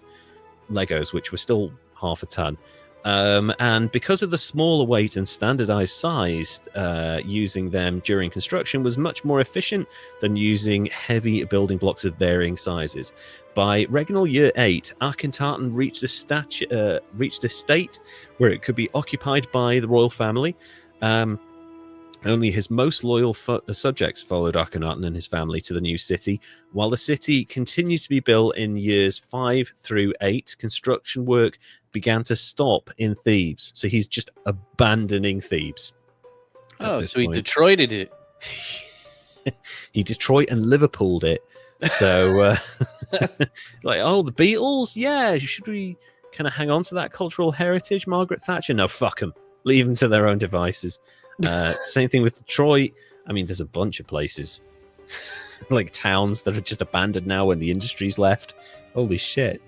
Legos, which were still half a ton. And because of the smaller weight and standardized size, using them during construction was much more efficient than using heavy building blocks of varying sizes. By regnal year 8, Akhenaten reached a state where it could be occupied by the royal family. Only his most loyal subjects followed Akhenaten and his family to the new city. While the city continued to be built in years 5 through 8, construction work began to stop in Thebes. So he's just abandoning Thebes. Oh, so he Detroited it. He Detroit and Liverpooled it. So, the Beatles? Yeah, should we kind of hang on to that cultural heritage? Margaret Thatcher? No, fuck them. Leave them to their own devices. Same thing with Detroit. I mean, there's a bunch of places, towns that are just abandoned now when the industry's left. Holy shit.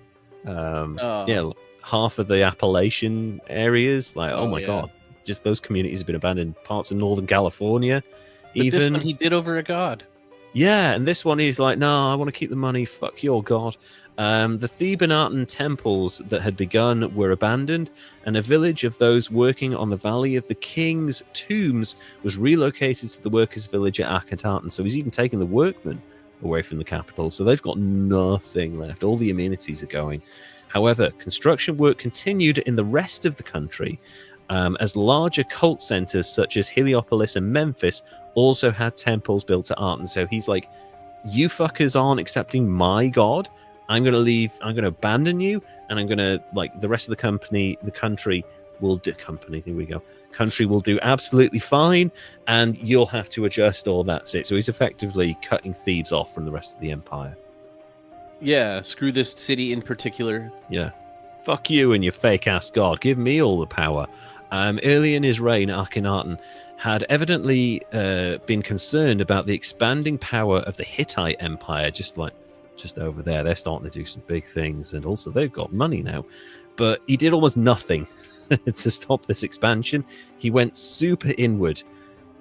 Yeah, half of the Appalachian areas, oh my god, just those communities have been abandoned. Parts of Northern California, but this one he did over a god. Yeah, and this one he's like, no, I want to keep the money, fuck your god. The Theban temples that had begun were abandoned, and a village of those working on the Valley of the King's Tombs was relocated to the workers' village at Akhenaten. So he's even taken the workmen away from the capital, so they've got nothing left. All the amenities are going. However, construction work continued in the rest of the country, as larger cult centers such as Heliopolis and Memphis also had temples built to Aten. So he's like, you fuckers aren't accepting my god. I'm going to leave. I'm going to abandon you, and I'm going to, the rest of the country will do. Company, here we go. Country will do absolutely fine, and you'll have to adjust, or that's it. So he's effectively cutting Thebes off from the rest of the empire. Yeah, screw this city in particular. Yeah. Fuck you and your fake-ass god. Give me all the power. Early in his reign, Akhenaten had evidently been concerned about the expanding power of the Hittite Empire, just over there. They're starting to do some big things, and also they've got money now. But he did almost nothing to stop this expansion. He went super inward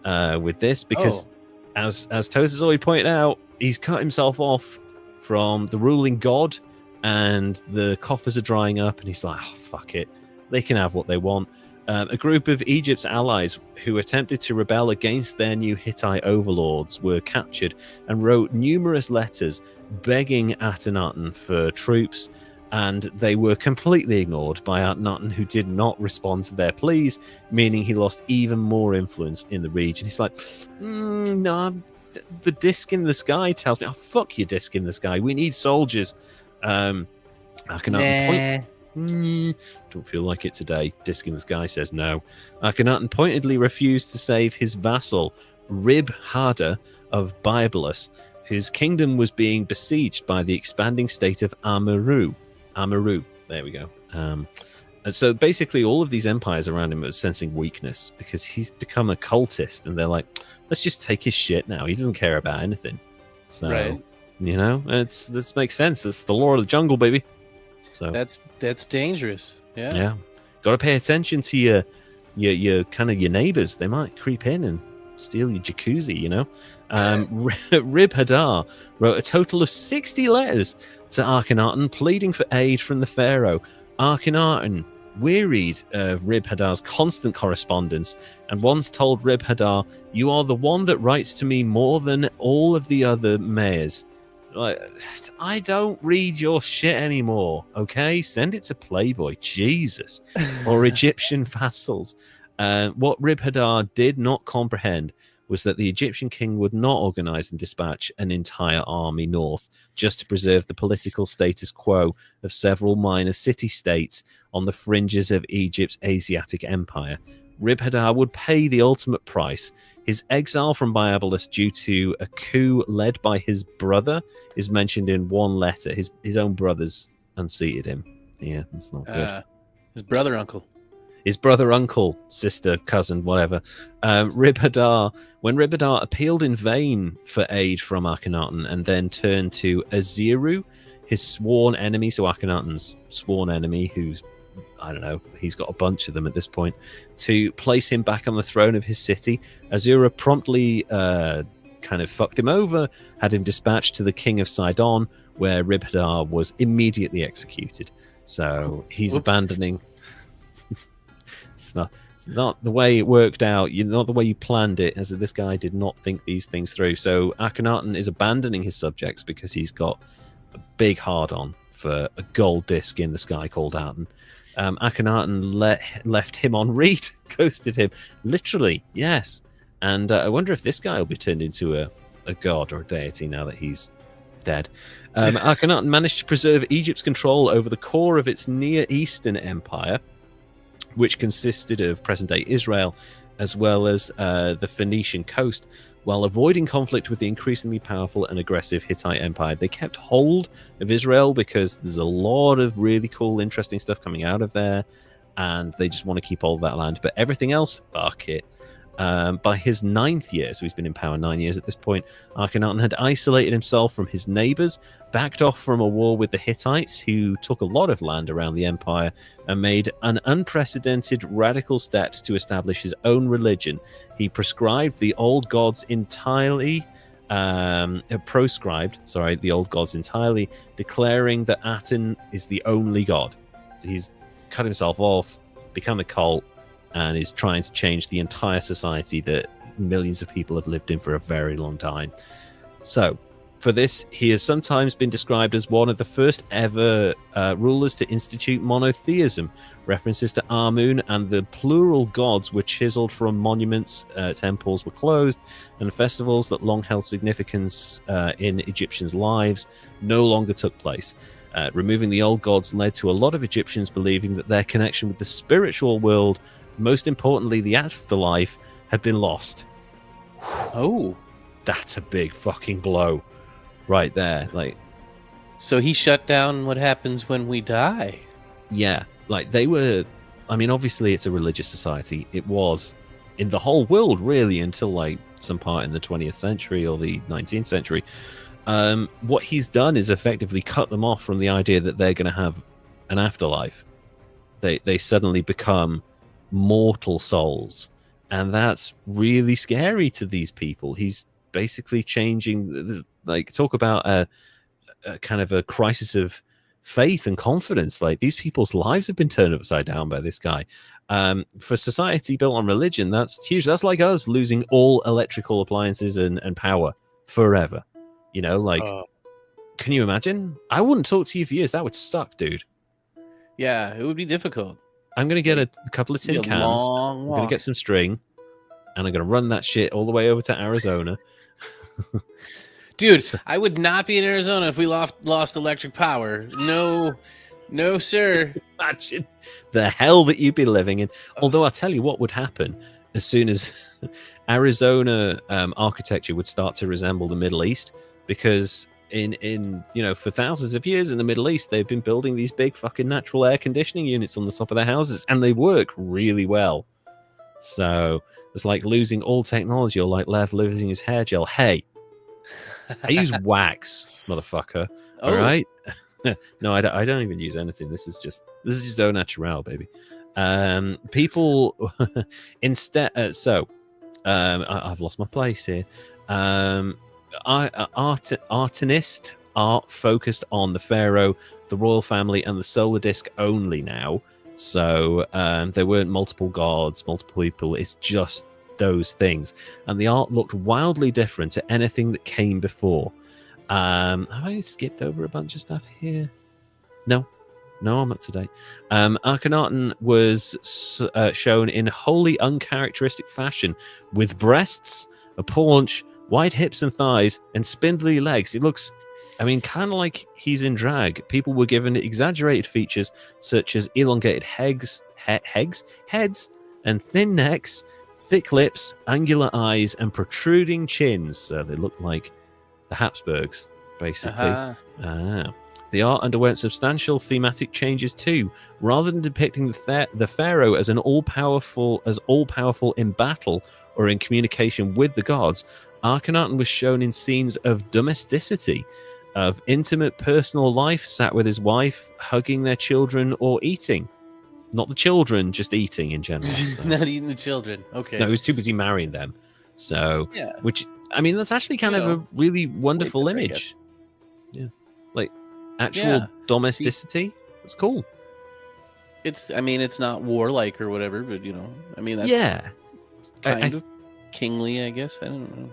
with this because, as Toast has already pointed out, he's cut himself off from the ruling god, and the coffers are drying up, and he's like, oh, fuck it. They can have what they want. A group of Egypt's allies who attempted to rebel against their new Hittite overlords were captured and wrote numerous letters begging Akhenaten for troops, and they were completely ignored by Akhenaten, who did not respond to their pleas, meaning he lost even more influence in the region. He's like, no, the disc in the sky tells me, oh, fuck your disc in the sky. We need soldiers. Akhenaten don't feel like it today. Disc in the sky says no. Akhenaten pointedly refused to save his vassal, Rib-Hadar of Byblos, whose kingdom was being besieged by the expanding state of Amurru. There we go. And so basically all of these empires around him are sensing weakness because he's become a cultist, and they're like, let's just take his shit now. He doesn't care about anything. So, right. You know, this makes sense. It's the law of the jungle, baby. So that's dangerous. Yeah. Got to pay attention to your kind of your neighbors. They might creep in and steal your jacuzzi, you know. Rib-Hadar wrote a total of 60 letters to Akhenaten pleading for aid from the Pharaoh. Akhenaten, wearied of Rib-Hadar's constant correspondence, and once told Rib-Hadar, "You are the one that writes to me more than all of the other mayors. Like, I don't read your shit anymore, okay? Send it to Playboy, Jesus." Or Egyptian vassals. What Rib-Hadar did not comprehend was that the Egyptian king would not organize and dispatch an entire army north just to preserve the political status quo of several minor city-states on the fringes of Egypt's Asiatic empire. Rib-Hadar would pay the ultimate price. His exile from Byblos due to a coup led by his brother is mentioned in one letter. His own brothers unseated him. Yeah, that's not good. His brother, uncle, sister, cousin, whatever. Rib-Hadar, when Rib-Hadar appealed in vain for aid from Akhenaten and then turned to Aziru, his sworn enemy, so Akhenaten's sworn enemy, who's, I don't know, he's got a bunch of them at this point, to place him back on the throne of his city, Azura promptly kind of fucked him over, had him dispatched to the king of Sidon, where Rib-Hadar was immediately executed. So he's abandoning... It's not the way it worked out. Not the way you planned it. As this guy did not think these things through. So Akhenaten is abandoning his subjects because he's got a big hard-on for a gold disc in the sky called Aten. Akhenaten left him on read, ghosted him. Literally, yes. And I wonder if this guy will be turned into a god or a deity now that he's dead. Akhenaten managed to preserve Egypt's control over the core of its Near Eastern empire, which consisted of present-day Israel, as well as the Phoenician coast, while avoiding conflict with the increasingly powerful and aggressive Hittite Empire. They kept hold of Israel because there's a lot of really cool, interesting stuff coming out of there, and they just want to keep hold of that land. But everything else, fuck it. By his 9th year, so he's been in power 9 years at this point, Akhenaten had isolated himself from his neighbors, backed off from a war with the Hittites, who took a lot of land around the empire, and made an unprecedented radical steps to establish his own religion. He proscribed the old gods entirely, declaring that Aten is the only god. So he's cut himself off, become a cult, and is trying to change the entire society that millions of people have lived in for a very long time. So, for this, he has sometimes been described as one of the first ever rulers to institute monotheism. References to Amun and the plural gods were chiseled from monuments, temples were closed, and festivals that long held significance in Egyptians' lives no longer took place. Removing the old gods led to a lot of Egyptians believing that their connection with the spiritual world, most importantly the afterlife, had been lost. Oh, that's a big fucking blow right there. Like, so he shut down what happens when we die. Yeah, like they were, I mean, obviously it's a religious society. It was in the whole world, really, until like some part in the 20th century or the 19th century. What he's done is effectively cut them off from the idea that they're going to have an afterlife. They suddenly become mortal souls, and that's really scary to these people. He's basically changing, like, talk about a kind of a crisis of faith and confidence. Like, these people's lives have been turned upside down by this guy. For society built on religion, that's huge. That's like us losing all electrical appliances and power forever. You know, like, can you imagine? I wouldn't talk to you for years. That would suck, dude. Yeah, it would be difficult. I'm going to get a couple of tin cans. I'm going to get some string, and I'm going to run that shit all the way over to Arizona. Dude, I would not be in Arizona if we lost electric power. No, sir. Imagine the hell that you'd be living in. Although I'll tell you what would happen as soon as Arizona architecture would start to resemble the Middle East, because in for thousands of years in the Middle East, they've been building these big fucking natural air conditioning units on the top of their houses, and they work really well. So it's like losing all technology, or like Lev losing his hair gel. Hey, I use wax, motherfucker. Oh. All right. No, I don't even use anything. This is just au naturel, baby. People instead. I've lost my place here. Artanist art focused on the pharaoh, the royal family, and the solar disk only now. So there weren't multiple gods, multiple people. It's just those things, and the art looked wildly different to anything that came before. Have I skipped over a bunch of stuff here? No, I'm up to date. Akhenaten was shown in wholly uncharacteristic fashion, with breasts, a paunch, wide hips and thighs, and spindly legs. It looks, I mean, kind of like he's in drag. People were given exaggerated features such as elongated heads, and thin necks, thick lips, angular eyes, and protruding chins. So they look like the Habsburgs, basically. The art underwent substantial thematic changes too. Rather than depicting the pharaoh as all-powerful in battle or in communication with the gods, Akhenaten was shown in scenes of domesticity, of intimate personal life, sat with his wife, hugging their children, or eating. Not the children, just eating in general. So. Not eating the children. Okay. No, he was too busy marrying them. So, yeah. Which, I mean, that's actually kind of a really wonderful image. Yeah. Like, actual domesticity. That's cool. It's not warlike or whatever, but, I mean, that's kind of kingly, I guess. I don't know.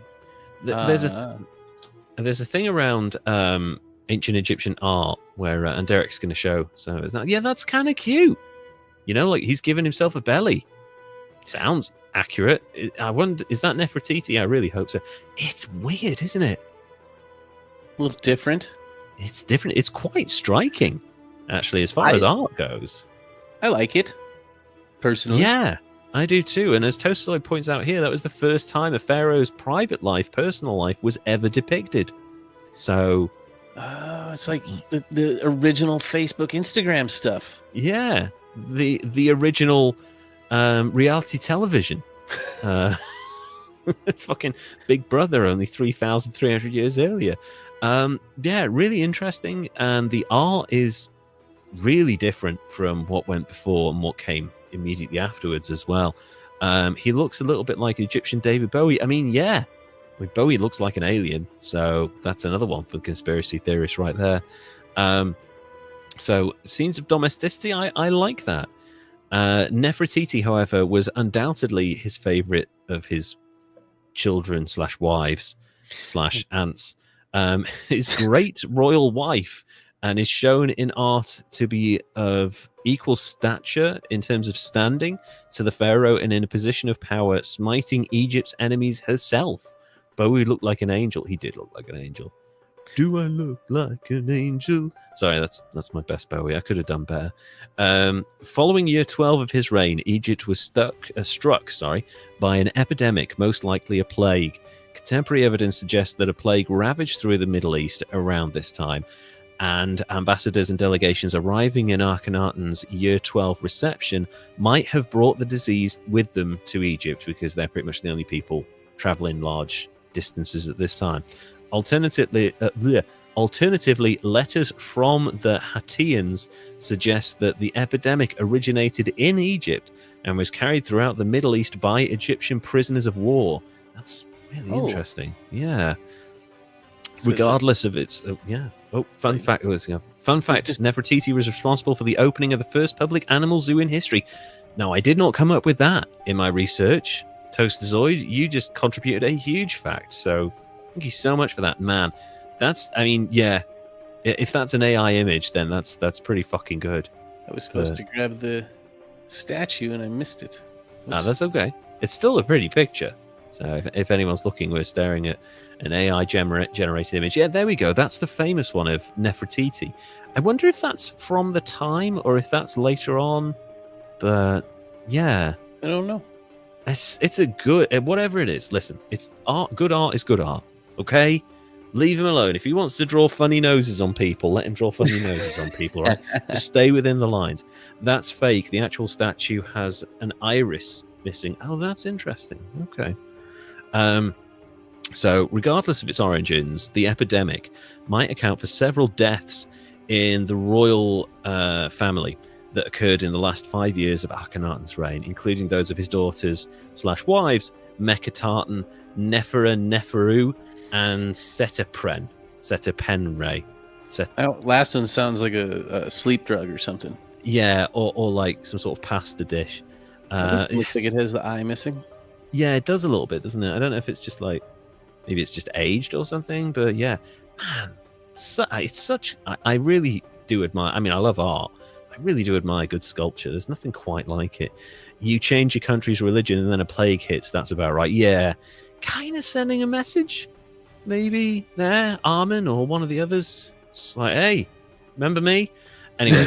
There's a thing around ancient Egyptian art where, and Derek's going to show, so it's not, that's kind of cute. Like he's given himself a belly. Sounds accurate. I wonder, is that Nefertiti? I really hope so. It's weird, isn't it? A little different. It's different. It's quite striking, actually, as far as art goes. I like it, personally. Yeah, I do too. And as Tostoy points out here, that was the first time a pharaoh's private life, personal life, was ever depicted. So... it's like the original Facebook, Instagram stuff. Yeah, the original reality television. Fucking Big Brother, only 3,300 years earlier. Really interesting. And the art is really different from what went before and what came immediately afterwards as well. He looks a little bit like Egyptian David Bowie. I mean, Bowie looks like an alien, so that's another one for the conspiracy theorists right there. So scenes of domesticity, I like that. Nefertiti, however, was undoubtedly his favorite of his children / wives / aunts. His great royal wife, and is shown in art to be of equal stature in terms of standing to the pharaoh and in a position of power, smiting Egypt's enemies herself. Bowie looked like an angel. He did look like an angel. Do I look like an angel? Sorry, that's my best Bowie. I could have done better. Following year 12 of his reign, Egypt was struck by an epidemic, most likely a plague. Contemporary evidence suggests that a plague ravaged through the Middle East around this time, and ambassadors and delegations arriving in Akhenaten's year 12 reception might have brought the disease with them to Egypt, because they're pretty much the only people traveling large distances at this time. Alternatively, letters from the Hattians suggest that the epidemic originated in Egypt and was carried throughout the Middle East by Egyptian prisoners of war. That's really interesting. Yeah. So regardless of its... fun fact. Fun fact, Nefertiti was responsible for the opening of the first public animal zoo in history. Now, I did not come up with that in my research. Toasterzoid, you just contributed a huge fact. So thank you so much for that, man. If that's an AI image, then that's pretty fucking good. I was supposed to grab the statue and I missed it. That's okay. It's still a pretty picture. So if anyone's looking, we're staring at an AI generated image. Yeah, there we go. That's the famous one of Nefertiti. I wonder if that's from the time or if that's later on. But yeah, I don't know. It's a good, whatever it is. Listen, it's art. Good art is good art. Okay, leave him alone. If he wants to draw funny noses on people, let him draw funny noses on people. Right? Just stay within the lines. That's fake. The actual statue has an iris missing. Oh, that's interesting. Okay. So, regardless of its origins, the epidemic might account for several deaths in the royal family that occurred in the last 5 years of Akhenaten's reign, including those of his daughters/wives, Meketaten, Neferu, and Setapenre. Last one sounds like a sleep drug or something. Yeah, or like some sort of pasta dish. This looks like it has the eye missing. Yeah, it does a little bit, doesn't it? I don't know if it's just like, maybe it's just aged or something, but yeah, man, it's such. I really do admire. I mean, I love art. I really do admire good sculpture. There's nothing quite like it. You change your country's religion and then a plague hits. That's about right. Yeah, kind of sending a message. Maybe there, Armin or one of the others. Just like, hey, remember me? Anyway,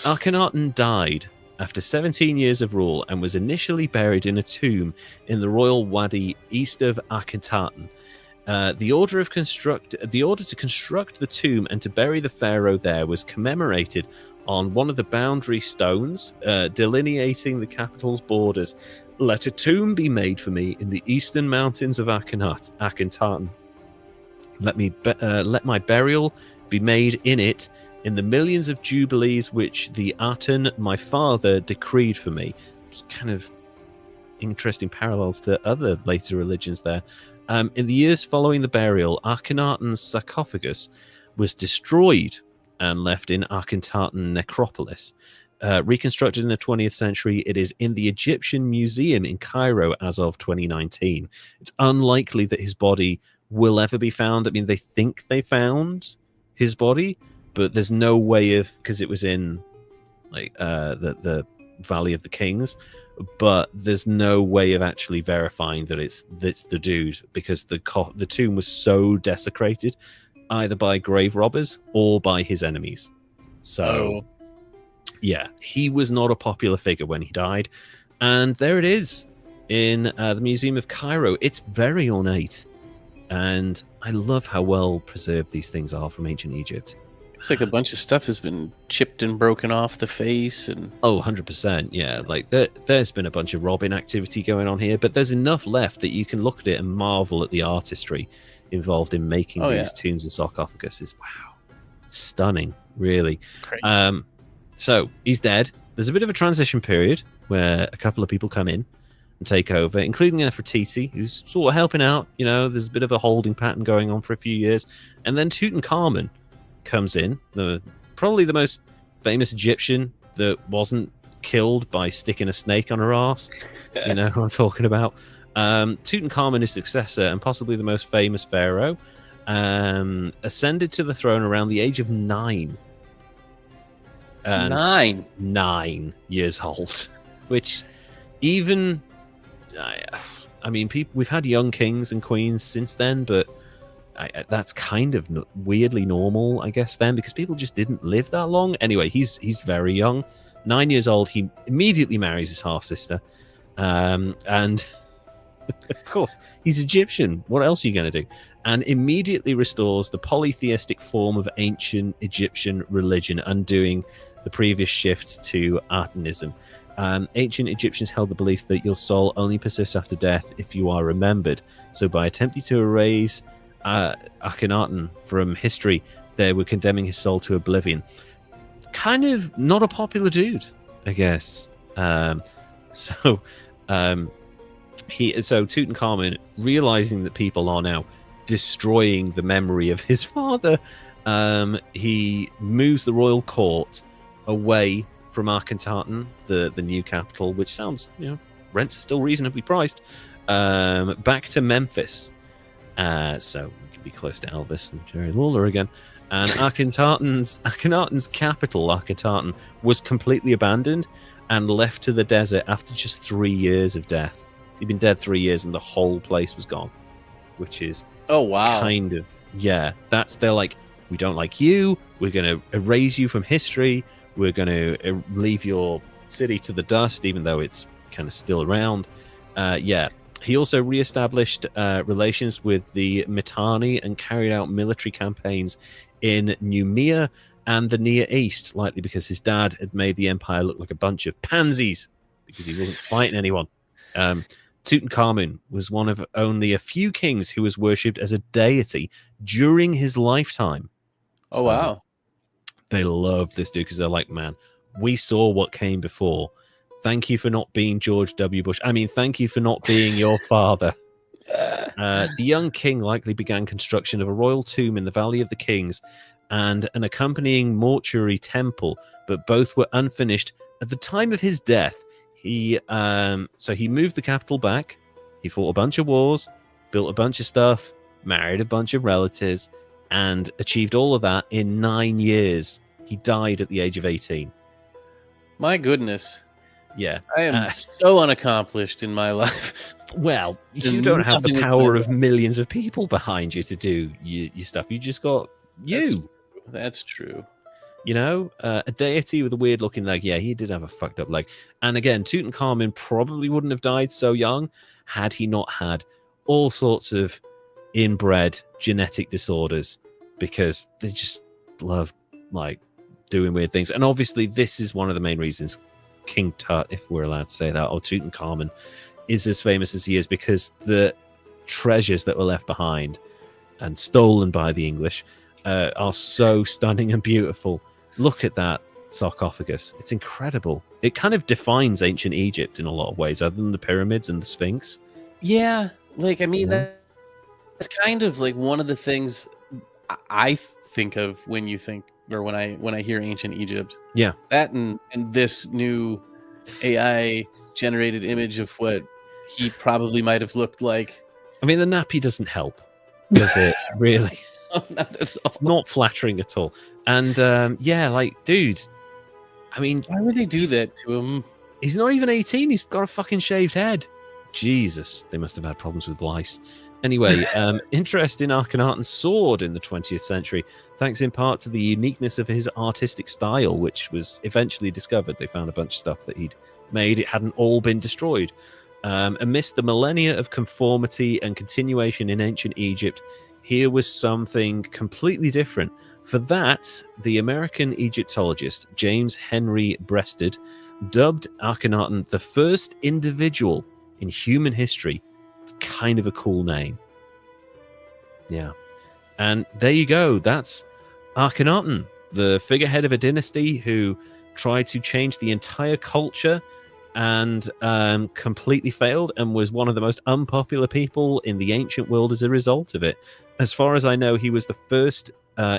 Akhenaten died after 17 years of rule and was initially buried in a tomb in the royal wadi east of Akhenaten. The order to construct the tomb and to bury the pharaoh there was commemorated on one of the boundary stones delineating the capital's borders. Let a tomb be made for me in the eastern mountains of Akhenaten. Let my burial be made in it, in the millions of jubilees which the Aten, my father, decreed for me. It's kind of interesting parallels to other later religions there. In the years following the burial, Akhenaten's sarcophagus was destroyed and left in Akhenaten necropolis. Reconstructed in the 20th century, it is in the Egyptian Museum in Cairo as of 2019. It's unlikely that his body will ever be found. I mean, they think they found his body, but there's no way of, because it was in like the Valley of the Kings, but there's no way of actually verifying that it's the dude, because the tomb was so desecrated either by grave robbers or by his enemies. So yeah, he was not a popular figure when he died, and there it is in the Museum of Cairo. It's very ornate, and I love how well preserved these things are from ancient Egypt. It's like a bunch of stuff has been chipped and broken off the face. And 100%, yeah. Like there's been a bunch of robbing activity going on here, but there's enough left that you can look at it and marvel at the artistry involved in making these tombs and sarcophaguses. Wow, stunning, really. So he's dead. There's a bit of a transition period where a couple of people come in and take over, including Nefertiti, who's sort of helping out. You know, there's a bit of a holding pattern going on for a few years, and then Tutankhamun comes in, probably the most famous Egyptian that wasn't killed by sticking a snake on her ass. You know who I'm talking about. Tutankhamun, his successor and possibly the most famous pharaoh, ascended to the throne around the age of 9. And 9 years old, which even, I mean, we've had young kings and queens since then, but that's kind of weirdly normal, I guess, then, because people just didn't live that long. Anyway, he's very young, 9 years old. He immediately marries his half sister, and of course he's Egyptian. What else are you going to do? And immediately restores the polytheistic form of ancient Egyptian religion, undoing the previous shift to Atenism. Ancient Egyptians held the belief that your soul only persists after death if you are remembered. So by attempting to erase Akhenaten from history, they were condemning his soul to oblivion. Kind of not a popular dude, I guess. So Tutankhamun, realizing that people are now destroying the memory of his father, he moves the royal court away from Akhenaten, the new capital, which sounds, rents are still reasonably priced, back to Memphis. So we could be close to Elvis and Jerry Lawler again. And Akhenaten's capital, Akhenaten, was completely abandoned and left to the desert after just 3 years of death. He'd been dead 3 years and the whole place was gone, which is kind of, they're like, we don't like you, we're going to erase you from history, we're going to leave your city to the dust, even though it's kind of still around. He also reestablished relations with the Mitanni and carried out military campaigns in Numia and the Near East, likely because his dad had made the empire look like a bunch of pansies because he wasn't fighting anyone. Tutankhamun was one of only a few kings who was worshipped as a deity during his lifetime. Oh, wow. They love this dude because they're like, man, we saw what came before. Thank you for not being George W. Bush. I mean, thank you for not being your father. The young king likely began construction of a royal tomb in the Valley of the Kings and an accompanying mortuary temple, but both were unfinished at the time of his death. He moved the capital back. He fought a bunch of wars, built a bunch of stuff, married a bunch of relatives, and achieved all of that in 9 years. He died at the age of 18. My goodness. Yeah. I am so unaccomplished in my life. Well, you don't have the power of millions of people behind you to do your stuff. You just got you. That's true. A deity with a weird looking leg. Yeah, he did have a fucked up leg. And again, Tutankhamun probably wouldn't have died so young had he not had all sorts of inbred genetic disorders, because they just love doing weird things. And obviously this is one of the main reasons King Tut, if we're allowed to say that, or Tutankhamun, is as famous as he is, because the treasures that were left behind and stolen by the English are so stunning and beautiful. Look at that sarcophagus. It's incredible. It kind of defines ancient Egypt in a lot of ways, other than the pyramids and the Sphinx. Yeah, that's kind of like one of the things I think of when you think, or when I hear ancient Egypt. Yeah, that and this new AI generated image of what he probably might have looked like. I mean, the nappy doesn't help, does it? Really? No, not at all. It's not flattering at all. And dude, I mean, why would they do that to him? He's not even 18. He's got a fucking shaved head. Jesus, they must have had problems with lice. Anyway, interest in Akhenaten's sword in the 20th century, thanks in part to the uniqueness of his artistic style, which was eventually discovered. They found a bunch of stuff that he'd made. It hadn't all been destroyed. Amidst the millennia of conformity and continuation in ancient Egypt, here was something completely different. For that, the American Egyptologist James Henry Breasted dubbed Akhenaten the first individual in human history. It's kind of a cool name. Yeah. And there you go. That's Akhenaten, the figurehead of a dynasty who tried to change the entire culture and completely failed, and was one of the most unpopular people in the ancient world as a result of it. As far as I know, he was the first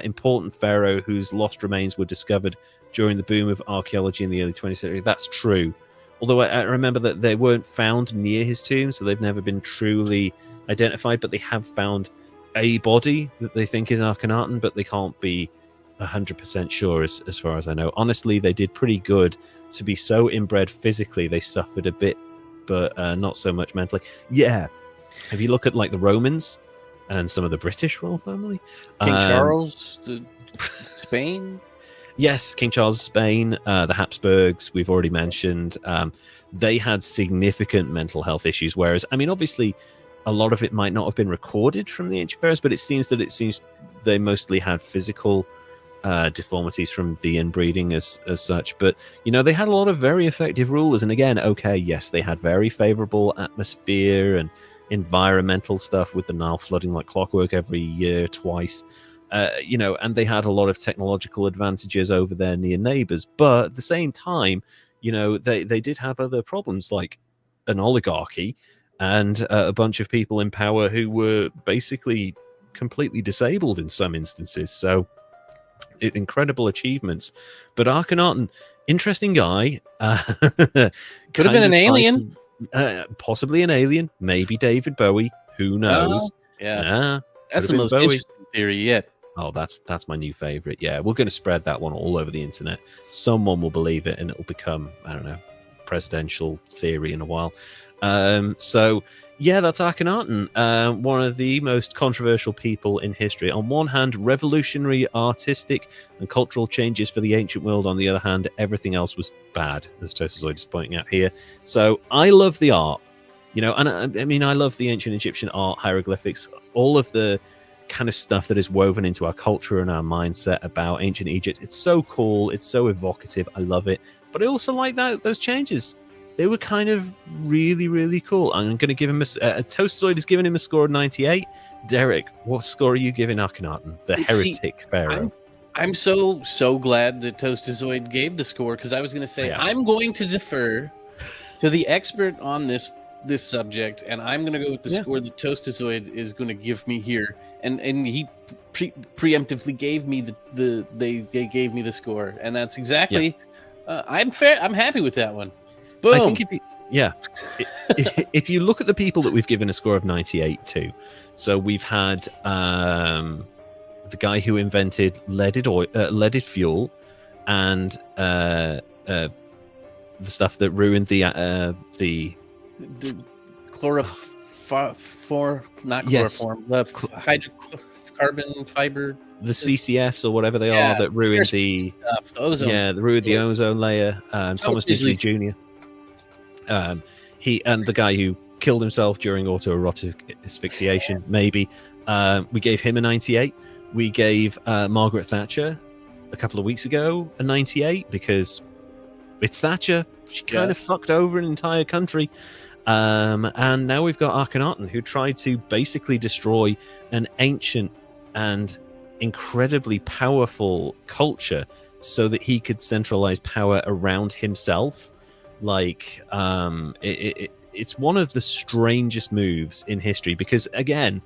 important pharaoh whose lost remains were discovered during the boom of archaeology in the early 20th century. That's true. Although I remember that they weren't found near his tomb, so they've never been truly identified, but they have found a body that they think is Akhenaten, but they can't be 100% sure as far as I know. Honestly, they did pretty good to be so inbred physically. They suffered a bit, but not so much mentally. Yeah. If you look at the Romans, and some of the British royal family. King Charles, Spain. Yes, King Charles of Spain, the Habsburgs, we've already mentioned. They had significant mental health issues, whereas, I mean, obviously, a lot of it might not have been recorded from the ancient pharaohs, but it seems they mostly had physical deformities from the inbreeding as such. But, you know, they had a lot of very effective rulers. And again, okay, yes, they had very favorable atmosphere and environmental stuff with the Nile flooding like clockwork every year, twice. You know, and they had a lot of technological advantages over their near neighbors. But at the same time, you know, they did have other problems like an oligarchy and a bunch of people in power who were basically completely disabled in some instances. So incredible achievements. But Akhenaten, interesting guy. Could have been an alien. Possibly an alien. Maybe David Bowie. Who knows? Yeah. That's the most interesting theory yet. Oh, that's my new favorite. Yeah, we're going to spread that one all over the internet. Someone will believe it, and it will become, I don't know, presidential theory in a while. So yeah, that's Akhenaten, one of the most controversial people in history. On one hand, revolutionary artistic and cultural changes for the ancient world. On the other hand, everything else was bad, as Tosazoid is pointing out here. So I love the art, you know, and I mean, I love the ancient Egyptian art, hieroglyphics, all of the kind of stuff that is woven into our culture and our mindset about ancient Egypt. It's so cool. It's so evocative. I love it. But I also like those changes. They were kind of really, really cool. I'm going to give him a Tosazoid is giving him a score of 98. Derek, what score are you giving Akhenaten, the heretic pharaoh? I'm so glad that Tosazoid gave the score, because I was going to say, I'm going to defer to the expert on this subject, and I'm going to go with the score that Tosazoid is going to give me here. And he preemptively gave me they gave me the score, and that's exactly I'm happy with that one. Boom. I think if you look at the people that we've given a score of 98 to, so we've had the guy who invented leaded fuel and the stuff that ruined the hydrocarbon fiber, the CCFs or whatever they are that ruined the ozone. Yeah, that ruined the ozone layer. Thomas Beasley Jr. He and the guy who killed himself during autoerotic asphyxiation. Maybe we gave him a 98. We gave Margaret Thatcher a couple of weeks ago a 98 because it's Thatcher. She kind of fucked over an entire country. And now we've got Akhenaten, who tried to basically destroy an ancient and incredibly powerful culture so that he could centralize power around himself. Like, it's one of the strangest moves in history because, again,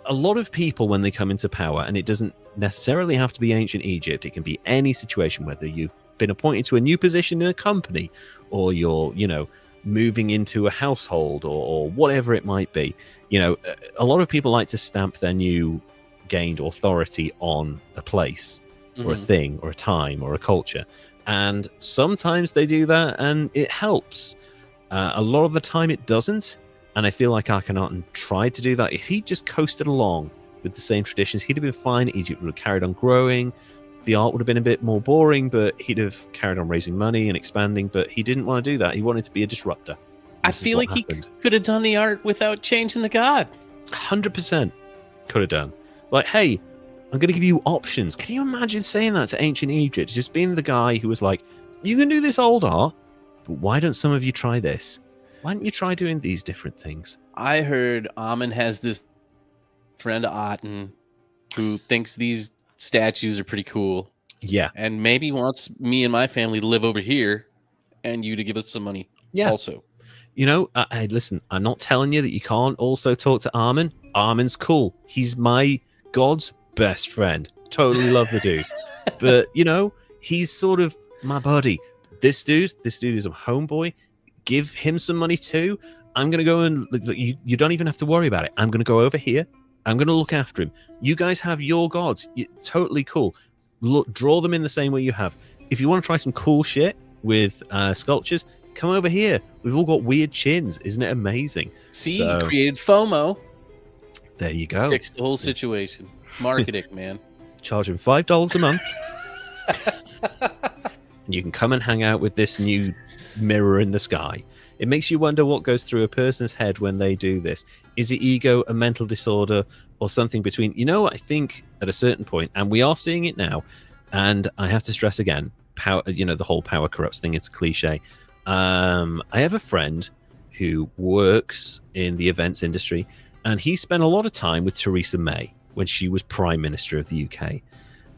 a lot of people, when they come into power, and it doesn't necessarily have to be ancient Egypt, it can be any situation, whether you've been appointed to a new position in a company or you're, you know, moving into a household or whatever it might be. You know, a lot of people like to stamp their new gained authority on a place or a thing or a time or a culture. And sometimes they do that and it helps. A lot of the time it doesn't. And I feel like Akhenaten tried to do that. If he just coasted along with the same traditions, he'd have been fine. Egypt would have carried on growing. The art would have been a bit more boring, but he'd have carried on raising money and expanding. But he didn't want to do that. He wanted to be a disruptor. I feel like he could have done the art without changing the god. 100% could have done. Like, hey, I'm going to give you options. Can you imagine saying that to ancient Egypt? Just being the guy who was like, you can do this old art, but why don't some of you try this? Why don't you try doing these different things? I heard Amen has this friend Aten who thinks these statues are pretty cool. Yeah. And maybe wants me and my family to live over here and you to give us some money also. You know, hey, listen, I'm not telling you that you can't also talk to Amen. Amen's cool. He's my God's best friend. Totally love the dude. But, you know, he's sort of my buddy. This dude is a homeboy. Give him some money too. I'm going to go and you don't even have to worry about it. I'm going to go over here. I'm going to look after him. You guys have your gods. Totally cool. Look, draw them in the same way you have. If you want to try some cool shit with sculptures, come over here. We've all got weird chins. Isn't it amazing? See, you created FOMO. There you go. Fix the whole situation. Marketing, man. Charge him $5 a month. And you can come and hang out with this new mirror in the sky. It makes you wonder what goes through a person's head when they do this. Is it ego, a mental disorder, or something between? You know, I think at a certain point, and we are seeing it now, and I have to stress again, power. You know, the whole power corrupts thing. It's a cliche. I have a friend who works in the events industry, and he spent a lot of time with Theresa May when she was Prime Minister of the UK.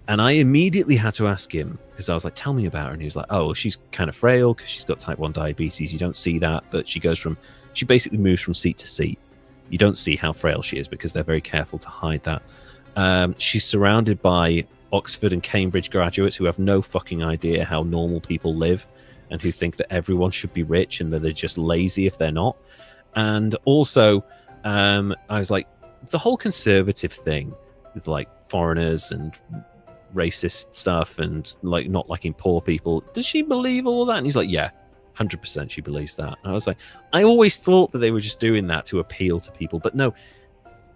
And I immediately had to ask him, because I was like, tell me about her. And he was like, oh, well, she's kind of frail because she's got type 1 diabetes. You don't see that, but she basically moves from seat to seat. You don't see how frail she is because they're very careful to hide that. She's surrounded by Oxford and Cambridge graduates who have no fucking idea how normal people live and who think that everyone should be rich and that they're just lazy if they're not. And also, I was like, the whole conservative thing with like foreigners and racist stuff and like not liking poor people, does she believe all that? And he's like, yeah, 100% she believes that. And I was like, I always thought that they were just doing that to appeal to people, but no,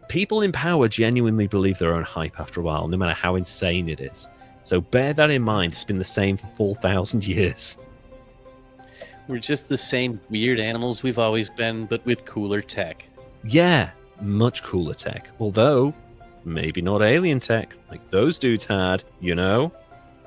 people in power genuinely believe their own hype after a while, no matter how insane it is. So bear that in mind. It's been the same for 4,000 years. We're just the same weird animals we've always been, but with cooler tech. Yeah, much cooler tech. Although, maybe not alien tech, like those dudes had, you know?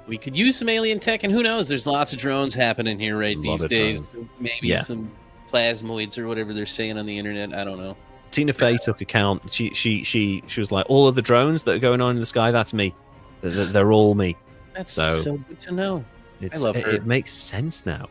We could use some alien tech, and who knows? There's lots of drones happening here these days. Maybe some plasmoids or whatever they're saying on the internet. I don't know. Tina Fey took account. She was like, all of the drones that are going on in the sky, that's me. They're all me. That's so good to know. I love her. It makes sense now.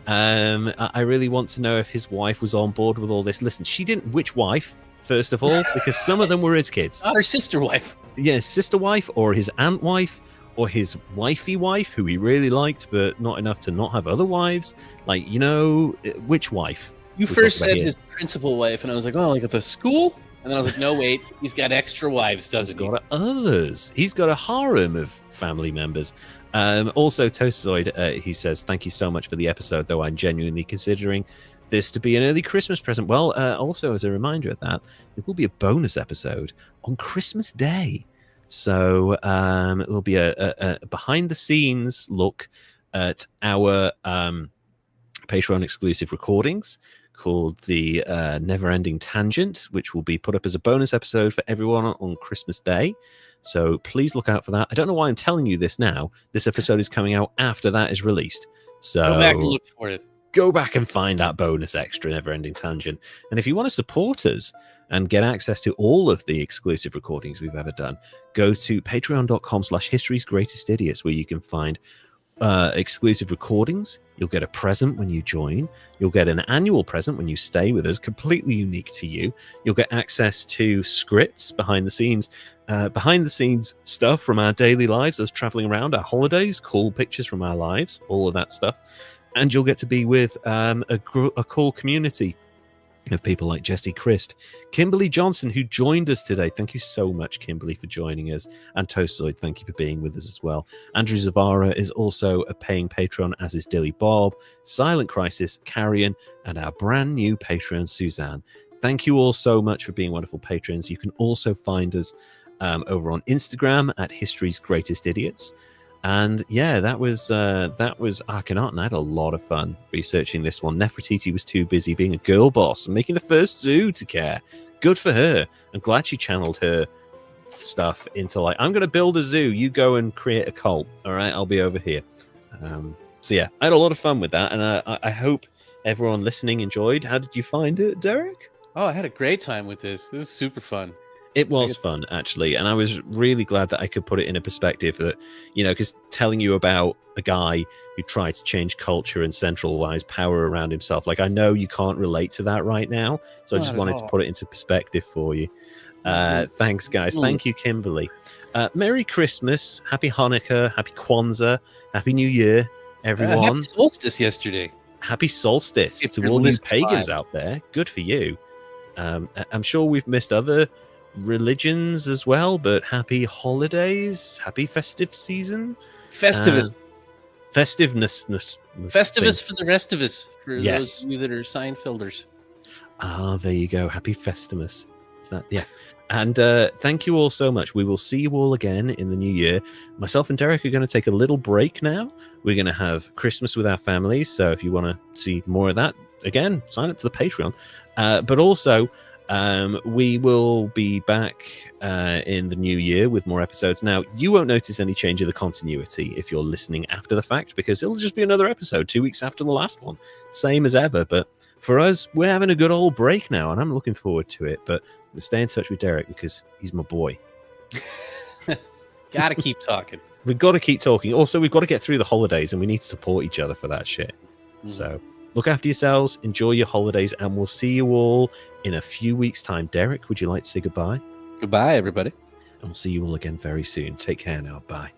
I really want to know if his wife was on board with all this. Listen, she didn't. Which wife? First of all, because some of them were his kids. Not her sister wife. Yeah, sister wife, or his aunt wife, or his wifey wife, who he really liked, but not enough to not have other wives. Like, you know, which wife? You first said his principal wife, and I was like, oh, like at the school? And then I was like, no, wait, he's got extra wives, doesn't he? He's got others. He's got a harem of family members. Also, Toastoid, he says, thank you so much for the episode, though I'm genuinely considering this to be an early Christmas present. Well, also as a reminder of that, there will be a bonus episode on Christmas Day. So it will be a behind-the-scenes look at our Patreon exclusive recordings called the Never Ending Tangent, which will be put up as a bonus episode for everyone on Christmas Day. So please look out for that. I don't know why I'm telling you this now. This episode is coming out after that is released. So go back and look for it. Go back and find that bonus extra Never Ending Tangent. And if you want to support us and get access to all of the exclusive recordings we've ever done, go to patreon.com/History's Greatest Idiots, where you can find exclusive recordings. You'll get a present when you join. You'll get an annual present when you stay with us, completely unique to you. You'll get access to scripts, behind the scenes stuff from our daily lives, us traveling around, our holidays, cool pictures from our lives, all of that stuff. And you'll get to be with a cool community of people like Jesse Christ, Kimberly Johnson, who joined us today. Thank you so much, Kimberly, for joining us. And Toastoid, thank you for being with us as well. Andrew Zavara is also a paying patron, as is Dilly Bob, Silent Crisis, Carrion, and our brand new Patreon, Suzanne. Thank you all so much for being wonderful patrons. You can also find us over on Instagram at History's Greatest Idiots. And yeah, that was Akhenaten. I had a lot of fun researching this one. Nefertiti was too busy being a girl boss and making the first zoo to care. Good for her. I'm glad she channeled her stuff into like, I'm going to build a zoo. You go and create a cult. All right, I'll be over here. So yeah, I had a lot of fun with that. And I hope everyone listening enjoyed. How did you find it, Derek? Oh, I had a great time with this. This is super fun. It was fun, actually, and I was really glad that I could put it in a perspective that, you know, because telling you about a guy who tried to change culture and centralize power around himself, like, I know you can't relate to that right now, so I just wanted to put it into perspective for you. Thanks, guys. Thank you, Kimberly. Merry Christmas, Happy Hanukkah, Happy Kwanzaa, Happy New Year, everyone. Happy solstice yesterday. Happy solstice to all these pagans out there. Good for you. I'm sure we've missed other religions as well, but happy holidays, happy festive season, Festivus for the rest of us, for those of you that are Seinfelders. There you go. Happy Festivus. Is that And thank you all so much. We will see you all again in the new year. Myself and Derek are going to take a little break now. We're going to have Christmas with our families. So if you want to see more of that, again, sign up to the Patreon. But also, we will be back in the new year with more episodes. Now, you won't notice any change of the continuity if you're listening after the fact, because it'll just be another episode 2 weeks after the last one. Same as ever. But for us, we're having a good old break now, and I'm looking forward to it. But stay in touch with Derek because he's my boy. Gotta keep talking. We've got to keep talking. Also, we've got to get through the holidays, and we need to support each other for that shit. So look after yourselves, enjoy your holidays, and we'll see you all in a few weeks' time. Derek, would you like to say goodbye? Goodbye, everybody. And we'll see you all again very soon. Take care now. Bye.